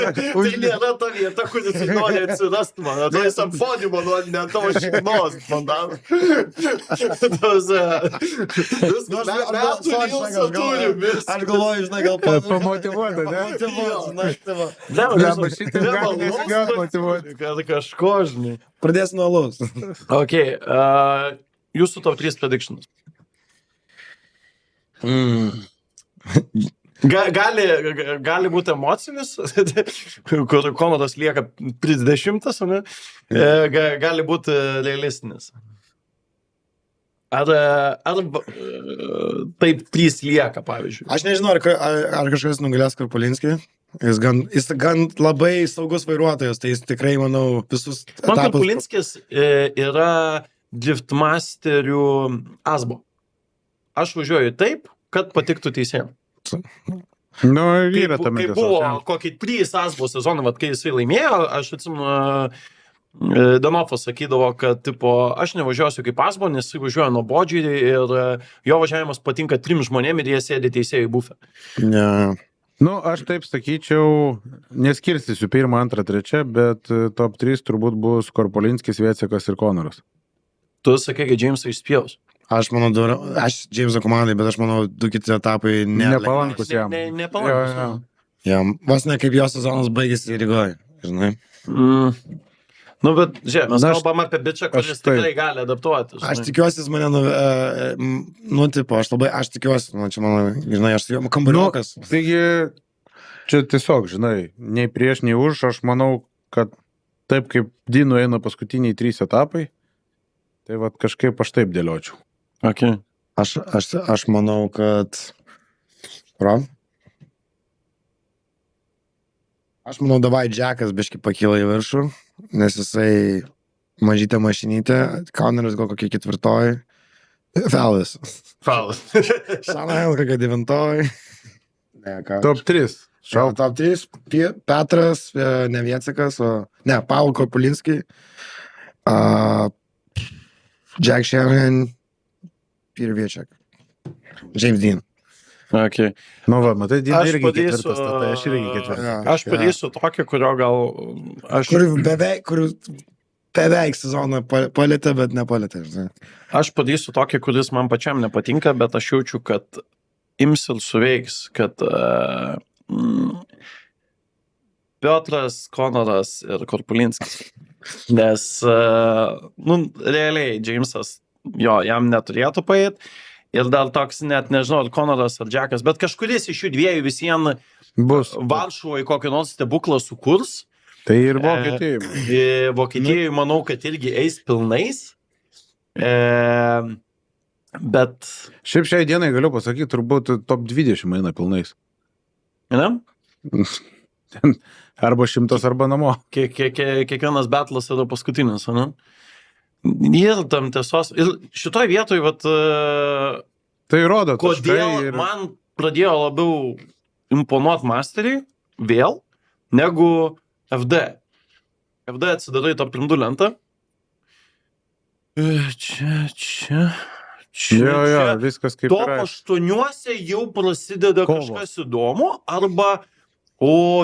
Tai nėra ta vieta, kur jis nori atsirasti, man. Tai jis ant podiumo nori, ne tavo šiknos, man dar. Aš galvoju, žinai, gal pamotyvuota, ne? Kažko, žinai. Pradės nuo alaus. Ok, jūsų top 3 predictions. Gali būti emocinis, kur Konoras lieka 30, ne? Gali būti realistinis. Ar taip 3 lieka, pavyzdžiui? Aš nežinau, ar kažkas nugalės Korpulinskį. Jis gan labai saugus vairuotojas, tai jis tikrai, manau, visus etapus... Man Korpulinskis yra driftmasterių asbo. Aš važiuoju taip, kad patiktų teisėjams. Yra tame. Kai buvo kokį 3 asbo sezoną, kai jisai laimėjo, aš atsimenu, Danofas sakydavo, kad aš nevažiuosiu kaip asbo, nes jis važiuoja nuobodžiai ir jo važiavimas patinka 3 žmonėm ir jie sėdi teisėjų bufę. Ne. Aš taip sakyčiau, neskirstysiu 1, 2, 3, bet top 3 turbūt bus Korpulinskis, Viečiakas ir Konoras. Tu sakai, kad Jamesą išspjaus. Aš manau, aš Jameso komandai, bet aš manau, 2 kiti etapai nepalankus jam. Nepalankus. Jam, vos ne kaip jo sezonas baigėsi Rygoje, žinai. Bet, žiūrėk, mes kalbam apie bičą, kuris tikrai gali adaptuoti. Aš tikiuosi, jis mane, aš tikiuosi, čia mano, žinai, aš kambariokas. Taigi, čia tiesiog, žinai, nei prieš, nei už, aš manau, kad taip kaip Dino eina paskutiniai 3 etapai, tai kažkaip aš taip dėliočiau. Okay. Aš manau, kad... Aš manau, davai Džekas biški pakyla į viršų, nes jisai mažytė mašinytė, Connoras gal kokie 4. Felas. Faulas. Shanahan kokie 9. Ne, ką. Top 3. Top 3. Petras, Neviecikas, Paul Korpulinski, Jack Shanahan, Peter Vieček, James Dean. Okay. Nu va, matai, Dina Aš irgi padarysiu- ketvirtas, tai aš irgi ketvirtas. Aš padarysiu tokį, kurio gal... Kur beveik sezoną palėtė, bet nepalėtė. Žinai. Aš padarysiu tokį, kuris man pačiam nepatinka, bet aš jaučiu, kad ims ir suveiks, kad Piotras, Connoras ir Korpulinskis. Nes, realiai, Jamesas, jam neturėtų paėti. Ir dar toks, net nežinau, ar Connoras, ar Jackas, bet kažkuris iš jų dviejų visiems Bus. Varšuvoje kokį nors stebuklą sukurs. Tai ir Vokietijai. Vokietijai, manau, kad irgi eis pilnais. Bet... Šiaip šiai dienai galiu pasakyti, turbūt top 20 eina pilnais. Ne? Arba 100, arba namo. Kiekvienas betlas yra paskutinis, ne? Ir tam tiesos. Ir šitoj vietoj, vat, Tai rodo, kodėl ir... man pradėjo labiau imponuot masteriai vėl, negu FD. FD atsidarai top 3 lentą. Čia. Jo, viskas kaip Top yra. 8 jau prasideda Kovos. kažkas įdomu, arba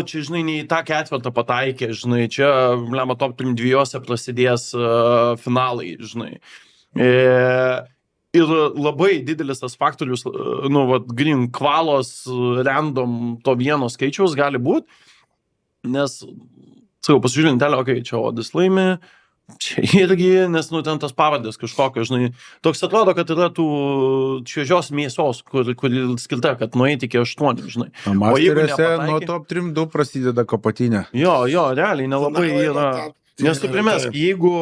čia, žinai, ne į tą 4 pataikė, žinai, čia, lemma, top 2 prasidės finalai, žinai. Ir labai didelis tas faktorius, green kvalos, random to vieno skaičiaus gali būti, nes, sakau, pasižiūrint, čia Odis laimi, čia irgi, nes, ten tas pavardės kažkokio, žinai, toks atrodo, kad yra tų šviežios mėsos, kur skilta, kad nueiti iki 8, žinai. Masteriuose nuo top 3-2 prasideda kapatinė. Jo, realiai nelabai yra. Nes tu primesk, jeigu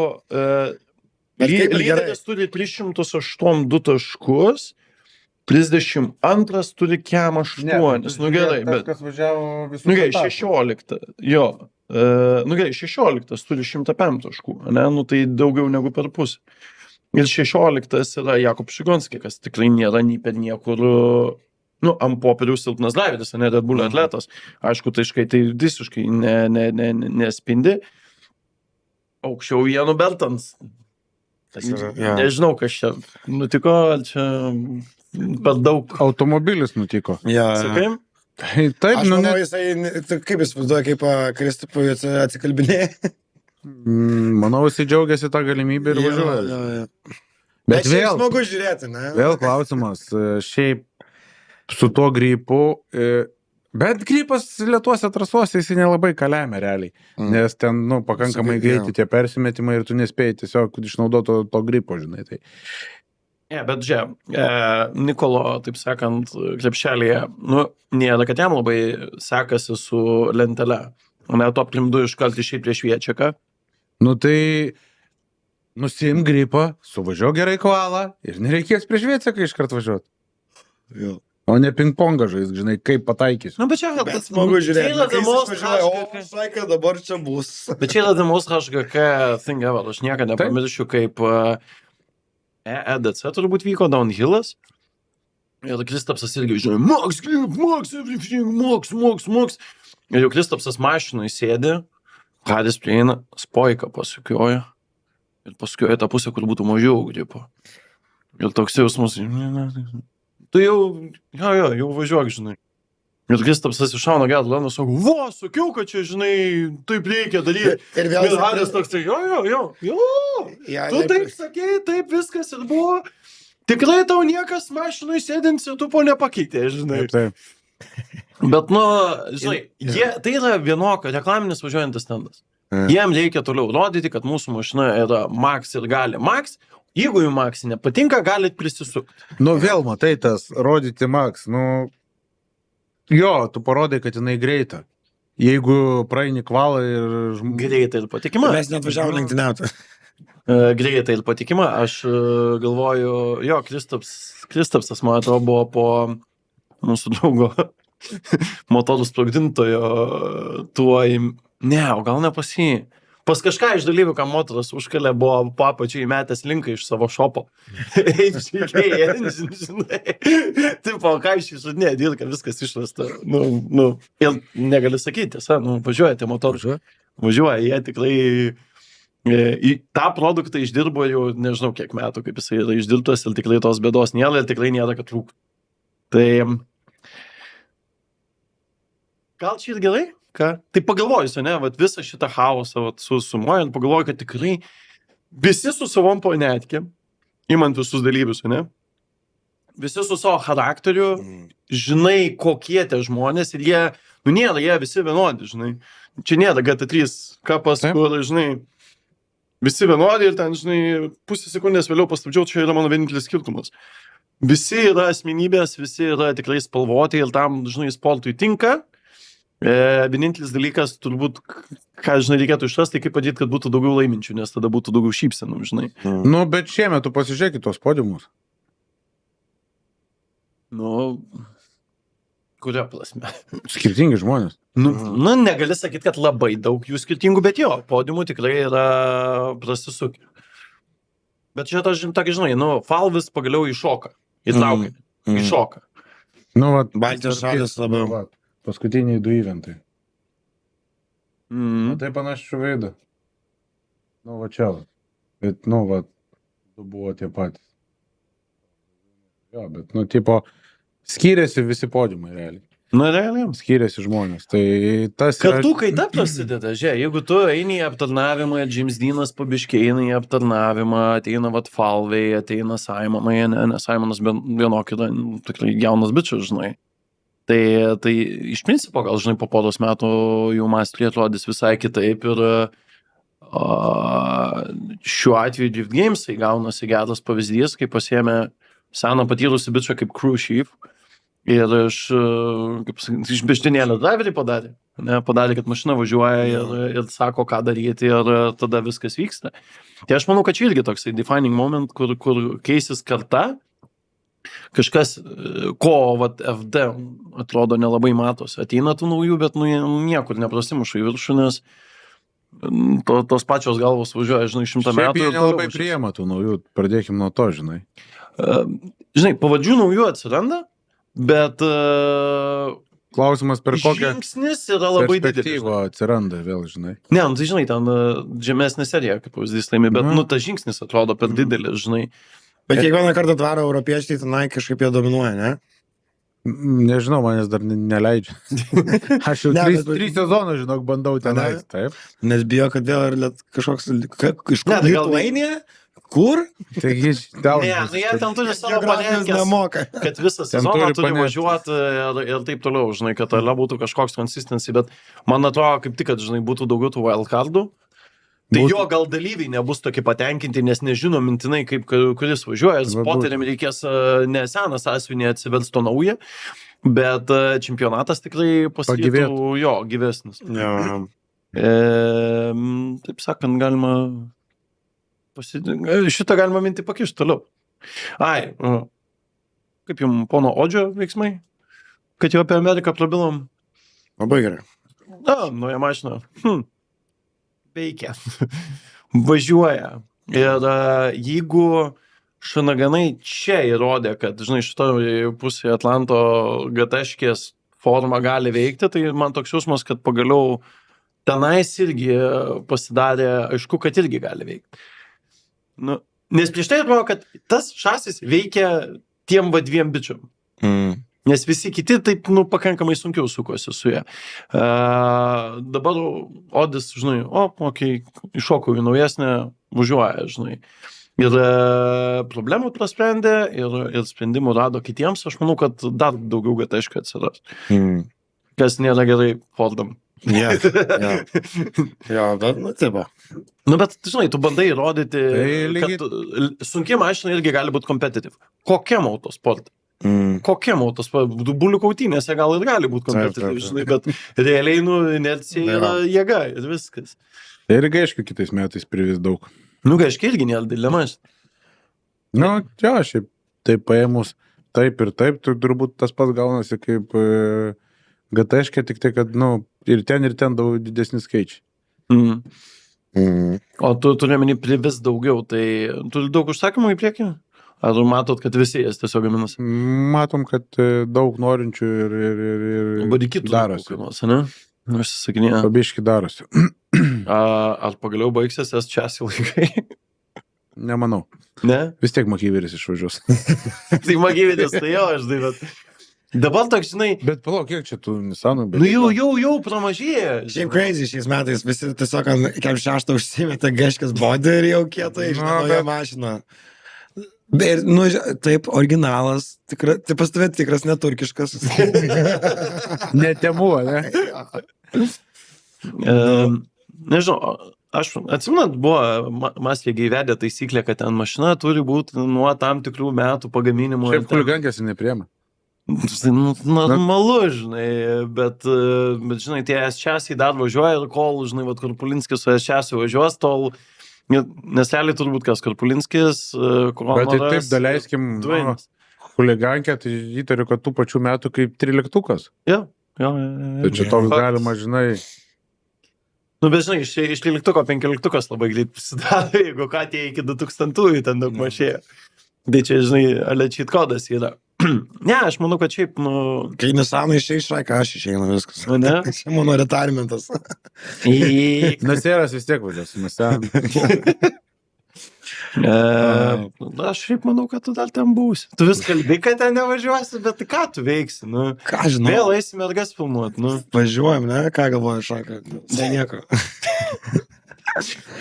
lyderis turi 308 taškus, 32 turi kem 8, nu gerai, bet... Kas važiavo visų... Nu gerai, 16, jo. Nu gerai, 16 turi 105 taškų, ne? Nu tai daugiau negu per pusę. Ir 16 yra Jakub Šigonskis, kas tikrai nėra nei per niekur, ant popierių silpnas Davidas, ne Red Bull atletas. Aišku, taškai tai visiškai nespindi. Aukščiau vienu Bertans. Nežinau, kas čia nutiko, ar čia per daug. Automobilis nutiko. Sakai? Taip, Aš manau, jisai, kaip jis vaizduoja, kaip Kristupui atsikalbinėja. Manau, jisai džiaugiasi tą galimybę ir važiuoja. Bet vėl, smagu žiūrėti, ne? Vėl klausimas, šiaip su tuo gripu, bet gripas lietuose trasuose jisai nelabai kalėmė realiai, nes ten, pakankamai greiti tie persimetimai ir tu nespėjai tiesiog išnaudoto to gripo, žinai. Tai. Bet žiūrėk, Nikolo, taip sakant, krepšelėje, nėra, kad jam labai sekasi su lentele. Top 3-2 iškart išėjai prieš Viečeką. Tai nusiim gripą, suvažiuok gerai kvalą ir nereikės prieš Viečeką iškart važiuoti. O ne ping-pongą žais, žinai, kaip pataikysiu. Bet čia Bet smagu žiūrėti. Sakai, dabar čia bus. Bet čia yra the most HGK thing ever. Aš niekada nepamiršiu, kaip EDC turbūt vyko downhillas. Ir Kristapsas irgi žinai, Max, everything, Max. Ir jau Kristapsas mašinui sėdi, Hadis prieina, spoiką pasukioja. Ir paskui tą pusę, kur būtų mažiau gripo. Ir toks jausmas, tu jau važiuok, žinai. Ir Kristapsas iššauna gerą, sako, sakiau, kad čia, žinai, taip reikia daryti. Ir Hadis toks, jo. Tu taip sakei, taip viskas ir buvo. Tikrai tau niekas mašinui sėdins ir tu po nepakeitė, žinai. Taip. Bet, žinai, tai yra vienokio reklaminis važiuojantis stendas. Jiem reikia toliau rodyti, kad mūsų mašina yra Max ir gali Max. Jeigu jų Max nepatinka, galit prisisukti. Vėl matai tas, rodyti Max, jo, tu parodai, kad jinai greita. Jeigu praeini kvalą ir... Greitai ir patikima. Mes net važiavom lenktyniauti. Greitai ir patikima. Aš galvoju, Kristapsas, man atrodo, buvo po mūsų draugo motorų sprogdintojo tuo ne, o gal ne pas jį. Pas kažką iš dalyvių, kam motoras užkalė, buvo papačiai metęs linką iš savo šopo. Žinai. Tipo, ką iš išradinė, dirka, viskas išrasta. Ir negali sakyti, tiesa, važiuoja tie motorai. Važiuoja, jie tikrai į tą produktą išdirbo jau nežinau kiek metų, kaip jisai yra išdirbtas ir tikrai tos bėdos nėra ir tikrai nėra, kad trūk. Tai gal čia ir gerai? Ką? Tai pagalvoju, ne, vat visą šitą chaosą susumuojant, pagalvoju, kad tikrai visi su savom ponetkim, imant visus dalyvius, ne, visi su savo charakteriu, žinai, kokie tie žmonės ir jie, nėra, jie visi vienodi, žinai. Čia nėra GT3 kapas, kur, žinai, visi vienodi ir ten, žinai, pusę sekundės vėliau pastabdžiau, čia yra mano vienintelis skirtumas. Visi yra asmenybės, visi yra tikrai spalvoti ir tam, žinai, sportui tinka. Vienintelis dalykas, turbūt, ką, žinai, reikėtų išrasti, tai kaip padėti, kad būtų daugiau laiminčių, nes tada būtų daugiau šypsenų, žinai. Nu, bet šiemet tu pasižiūrėk į tos podiumus. Kuria prasme? Skirtingi žmonės. Negali sakyti, kad labai daug jų skirtingų, bet jo, podiumų tikrai yra prasisukę. Bet čia, žinai, Falvis pagaliau iššoka, įtraukia, iššoka. Baltijos šalis labiau. Paskutiniai 2 eventai. Tai panašių veidą. Va čia. Bet, du buvo tie patys. Jo, bet, tipo, skiriasi visi podiumai, realiai. Realiai. Skiriasi žmonės. Tai tas kartų kaita prasideda, jeigu tu eini į aptarnavimą, James Deanas pabiškiai eina į aptarnavimą, ateina Falvei, ateina Simonai, ne Simonas vienokį, tikrai jaunas bičias, žinai. Tai iš principo, gal, žinai, po poros metų jų mąstymai atrodys visai kitaip ir šiuo atveju Drift Games gaunasi geras pavyzdys, kai pasiėmė seną patyrusi bičią kaip crew chief ir iš beždžionėlio driverį padarė. Padarė, kad mašina važiuoja ir sako, ką daryti ir tada viskas vyksta. Tai aš manau, kad čia irgi toksai defining moment, kur keisis karta. Kažkas, ko FD atrodo nelabai matosi. Ateina tų naujų, bet niekur neprasimuša į viršų, nes tos pačios galvos važiuoja, žinai, 100 metų. Šiaip jie nelabai priima tų naujų, pradėkim nuo to, žinai. Žinai, pavadžių naujų atsiranda, bet klausimas, per kokią žingsnis yra labai didelis. Perspektyvą atsiranda vėl, žinai. Ne, tai žinai, ten žemesnė serija, kaip pavyzdys laimi, bet tas žingsnis atrodo per didelis, žinai. Bet kiekvieną kartą atvaro europiečiai, tenai kažkaip jie dominuoja, ne? Nežinau, manęs dar neleidžia. Aš jau 3 sezonų, žinok, bandau tenais, taip. Nes bijo, kad vėl kažkoks iš kur Lithuania? Kur? Taigi, jie ten turi savo panenkės, kad visą sezoną turi važiuoti ir taip toliau, žinai, kad toliau būtų kažkoks consistency, bet man atrodo kaip tik, kad, žinai, būtų daugiau tų wildcardų. Tai jo gal dalyviai nebus tokie patenkinti, nes nežino mintinai, kaip kuris važiuoja. Spoteriam reikės ne seną sąsiuvinį atsiversti to naują, bet čempionatas tikrai pasigyvėtų jo gyvesnis. Taip sakant, galima šitą galima mintį pakišti toliau. Kaip jums pono Odžio veiksmai? Kad jau apie Ameriką prabilom? Labai gerai. Nauja mašina. Veikia. Važiuoja. Ir jeigu šanaganai čia įrodė, kad, žinai, šitoje pusėje Atlanto GT-škės forma gali veikti, tai man toks jausmas, kad pagaliau tenais irgi pasidarė aišku, kad irgi gali veikti. Nes prieš tai atrodo, kad tas šasis veikia tiem 2 bičiam. Nes visi kiti taip, pakankamai sunkiau sukosi su jie. Dabar Odis, žinai, iššokau į naujesnę, važiuoja, žinai. Ir problemų prasprendė, ir sprendimų rado kitiems. Aš manau, kad dar daugiau GT-škių atsiras. Kas nėra gerai Fordam. Jo, bet, taip. Bet, žinai, tu bandai įrodyti, kad sunkiai mašina irgi gali būti competitive. Kokiam autosportui? Kokiam autosportui? Bulių kautynėse gal ir gali būti competitive, žinai, bet realiai, inercija yra jėga ir viskas. Ir Gaiškių kitais metais privis daug. Gaiškiai irgi nėra dilemas. Šiaip taip paėmus taip ir taip, turbūt tas pats gaunasi kaip GTŠkė tik tai, kad, nu, ir ten daug didesni skaičiai. Mm. Mhm. O tu turi meni vis daugiau, tai turi daug užsakymų į priekį? Ar matot, kad visi jas tiesiog gaminasi? Matom, kad daug norinčių ir Badikitų darosi. ne? Užsisakinėja. Pabiški darosi. Ar pagaliau baigsis S-časi laikai? Nemanau. Ne? Vis tiek Makyveris išvažiuos. Tai Makyveris, tai jo, aš žinai, bet... Dabar toks, žinai... Bet palauk, kiek čia tų Nissanų? Nu jau pramažėja. Šiaip crazy šiais metais visi tiesiog ant 6 užsimetė geškės bodį ir jau kietai iš naują mašiną. Bet, nu, taip, originalas, tai pas tave tikras neturkiškas. Netemu, ne? Nežinau, aš atsimenat, buvo Masvėgiai įvedę taisyklę, kad ten mašina turi būti nuo tam tikrų metų pagaminimo. Šiaip chuligankės nepriema. Normalu, žinai, bet žinai, tie S-časiai dar važiuoja ir kol, žinai, Karpulinskis su S-časiu važiuos, tol, nes realiai turbūt kas Karpulinskis, Bet tai taip, daleiskim, chuligankę, tai įtariu, kad tų pačių metų kaip 13-ukas. Jo. Tai čia toks galima, žinai. Nu, bet žinai, iš 13-uko 15-ukas labai greit prisidaro, jeigu ką tie iki 2000-ųjų ten daug mažėjo. Tai čia, žinai, cheat kodas yra. Ne, aš manau, kad šiaip, nu... Kai Nissanai išeina, aš išeinu viskas. Ne? Čia mano retirmentas. Nasėras vis tiek važiuos, Aš šiaip manau, kad tu dar ten būsi. Tu vis kalbi, kad ten nevažiuosi, bet ką tu veiksi, nu? Ką žinau? Vėl eisi mergas filmuoti, nu. Važiuojam, ne? Ką galvoju, Šaka? Ne nieko.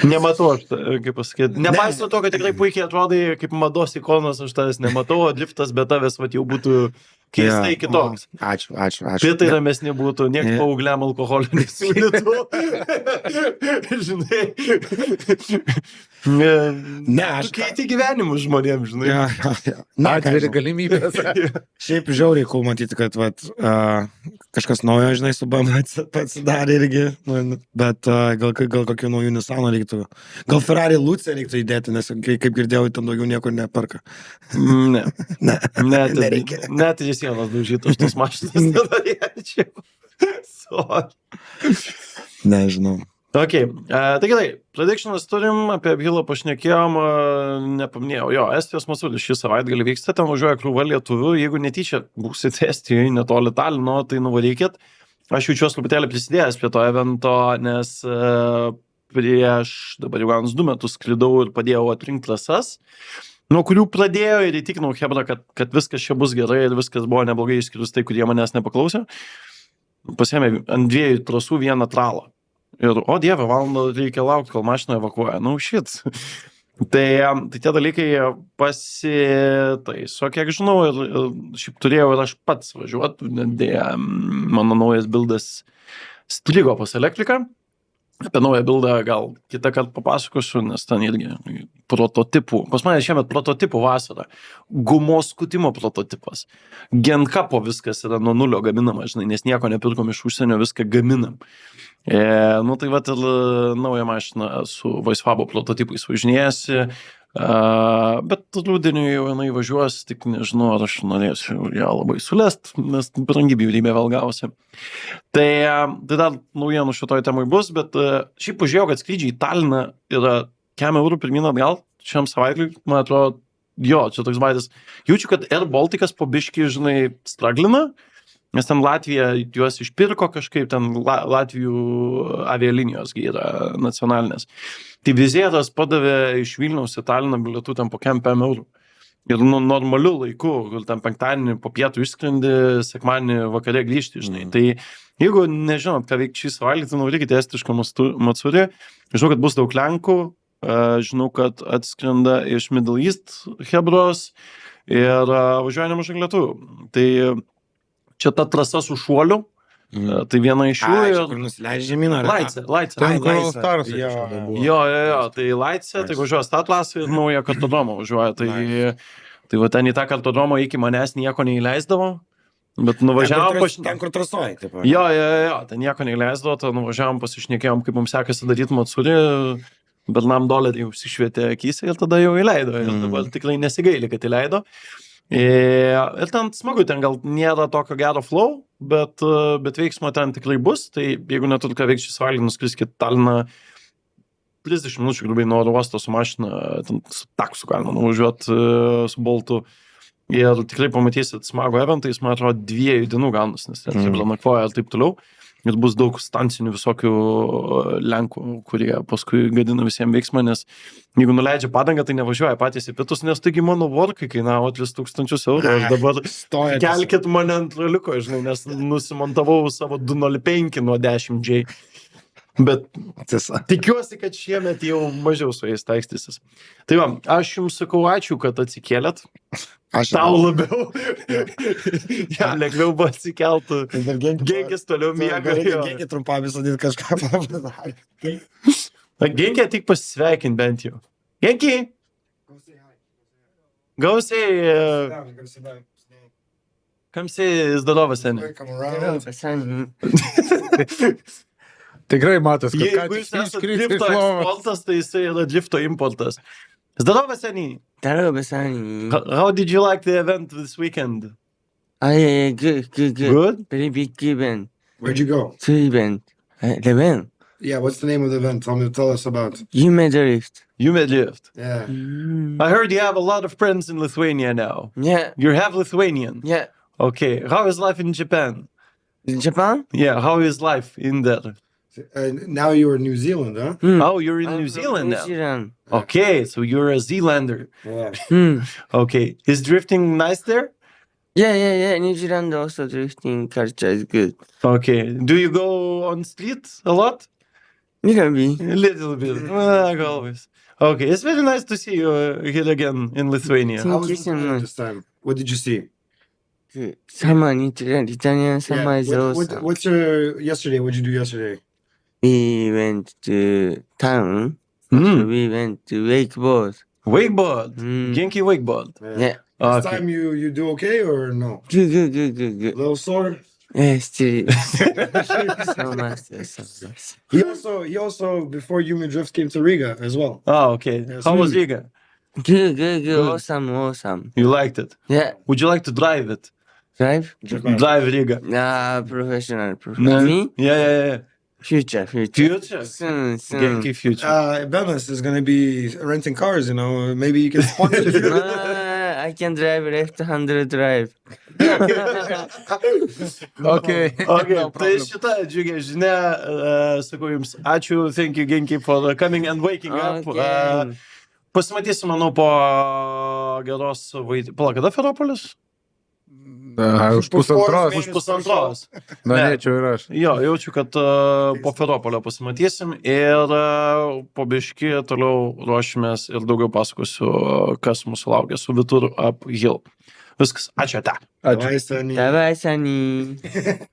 Nematau, aš, kaip pasakyti. Nepaisant to, kad tikrai puikiai atrodai kaip mados ikonas, aš tavęs nematau, o driftas be tavęs jau būtų keistai kitoks. Ačiū. Pitai ramesni būtų, niek paaugliam alkoholio nesiūlytų. Žinai. Ne, aš... Tu keiti gyvenimus žmonėms, žinai. Ja. Atveri galimybės. Šiaip žiauriai cool matyti, kad kažkas naujo, žinai, su BMW pasidarė irgi, bet gal kokių naujų Nissanų reiktų. Gal Ferrari Luce reiktų įdėti, nes kaip girdėjau, ten daugiau niekur neperka. Ne. Nereikia. Net ir sienos daužytos tos mašinas nenorėčiau. Sorry. Nežinau. Ok, tai gerai, predictionas turim, apie Apgilą pašnekėjom, nepaminėjau, jo, Estijos Masulis šį savaitgalį vyksta, ten važiuoja krūva lietuvių, jeigu netyčia būsit Estijoje, netoli Talino, tai nuvarykit. Aš jaučiuosi truputėlį prisidėjęs prie to evento, nes prieš dabar jau 2 metus sklidau ir padėjau atrinkti trasas, nuo kurių pradėjo ir įtikinau Hebrą, kad viskas čia bus gerai ir viskas buvo neblogai išskyrus tai, kurie manęs nepaklausė. Pasiėmė ant 2 trasų vieną tralą. Ir, o dieve, valandą reikia laukti, kol mašiną evakuoja. Nu, shit. Tai tie dalykai pasitaiso, kiek žinau, ir šiaip turėjau ir aš pats važiuoti, dėja, mano naujas bildas strigo pas elektriką. Apie naują bildą gal kitą kartą papasakosiu, nes ten irgi prototipų. Pas mane šiemet prototipų vasara. Gumos skutimo prototipas. Genkapo viskas yra nuo nulio gaminama, žinai, nes nieko nepirkom iš užsienio, viską gaminam. Nu tai vat ir naują mašiną su Voicefabo prototipais važinėjasi, bet rudenį jau jinai važiuos, tik nežinau, ar aš norėsiu ją labai sulest, nes brangi bjaurybė vėl gausi. Tai dar naujienų šitoj temai bus, bet šiaip pažiūrėjau, kad skrydžiai į Taliną yra 100 eurų pirmyn atgal šiam savaitliui, man atrodo, jo, čia toks vaizdas. Jaučiu, kad Air Balticas po biškį, žinai, straglina, nes ten Latvija juos išpirko kažkaip, ten Latvijų avialinijos yra nacionalinės. Tai Vizieras padavė iš Vilniaus į Taliną bilietų ten po 5 eurų. Ir normaliu laiku, kur ten penktadienį po pietų išskrendi, sekmadienį vakare grįžti, žinai. Tai jeigu nežinot, ką veikti šį savaitę, tai nuvarykite estišką Matsurį. Žinau, kad bus daug Lenkų, žinau, kad atskrenda iš Middle East Hebros ir važiuoja nemažai lietuvių. Tai čia ta trasa su šuoliu, tai viena iš jų ir... Kur nusileidžia žemyn, ar... Laicė. Ten kur Staras. Jo, tai Laicė, tai važiuoja Statlasą ir naują kartodromą važiuoja. Tai va ten į tą kartodromą iki manęs nieko neįleisdavo, bet nuvažiavom... Ten, kur trasuoja, taip. Jo, ten nieko neįleisdavo, tai nuvažiavom, pasišnekėjom, kaip mums sekasi daryti Matsurį, bet $1 užsišvietė akys ir tada jau įleido. Ir dabar tikrai nesigaili, kad įleido. Ir ten smagu, ten gal nėra tokio gero flow, bet veiksmo ten tikrai bus, tai jeigu neturi ką veikti šį savaitgalį, nuskriskit Taliną 30 minučių grubiai nuo oro uosto su mašina, ten su taksu galima nuvažiuoti su Boltu. Ir tikrai pamatysit smagų eventą, jis man atrodo 2 dienų gaunasi, nes ten nakvoja ir taip toliau. Ir bus daug stancinių visokių lenkų, kurie paskui gadina visiems veiksmą, nes jeigu nuleidžia padangą, tai nevažiuoja patys į pietus, nes taigi mano vorkai kainavo 3000 eurų. Aš dabar kelkit mane ant raliuko, žinai, nes nusimontavau savo 205 nuo 10J. Bet tikiuosi, kad šiemet jau mažiau su jais taikstysis. Tai va, aš jums sakau ačiū, kad atsikėlėt. Tau labiau. Jam lengviau buvo atsikeltų. Genkis toliau miega. Genkį trumpam visodį kažką padarė. Genkį tik pasisveikint bent jau. Genkį! Gausiai. Kamsiai zdadovas, seniai. Tikrai matos, kad Jeigu jūs esate drifto eksportas, tai jisai yra drifto importas. Zdadovas, seniai. How did you like the event this weekend? Good. Good? Very big event. Where'd you go? 2 event. The event. Yeah, what's the name of the event? Tell us about. You made a lift. You made lift. Yeah. I heard you have a lot of friends in Lithuania now. Yeah. You have Lithuanian. Yeah. Okay. How is life in Japan? In Japan? Yeah, how is life in there? Now you're in New Zealand, huh? Oh, you're in I'm New from Zealand New now. Zealand. Okay, so you're a Zealander. Yeah. Okay. Is drifting nice there? Yeah. New Zealand also drifting culture is good. Okay. Do you go on street a lot? Little bit. A little bit. Like always. Okay, it's very nice to see you here again in Lithuania. Thank How was you it so much. this time? What did you see? Good. Summer in Italian summer is awesome. What's your yesterday? What'd you do yesterday? We went to town. Mm. We went to wakeboard. Wakeboard. Mm. Genki wakeboard. Yeah. This Okay. time you do okay or no? Good. A little sore. Yeah, still. So much. He also before Human Drift came to Riga as well. Oh, okay. Yes, How was really. Riga? Good. Awesome. You liked it? Yeah. Would you like to drive it? Drive? Drive Riga. Professional. No? Me? Yeah. Future. Future? Soon. Genki future. Benas is gonna be renting cars, maybe you can sponsor. I can drive left-handed drive. Okay. Okay, tai šitą džiugę žinia, sakau jums, ačiū, thank you, Genki, for coming and waking up. Okay. Pasimatysim, manau, po geros Pala, kada Feropolis? Už pusantros. Už pusantros. Norėčiau ir aš. Jo, jaučiu, kad po Feropolio pasimatysim ir po biškį toliau ruošimės ir daugiau pasakosiu, kas mūsų laukia su Vitur Uphill. Viskas, ačiū ate. Ačiū. Давай, Sani.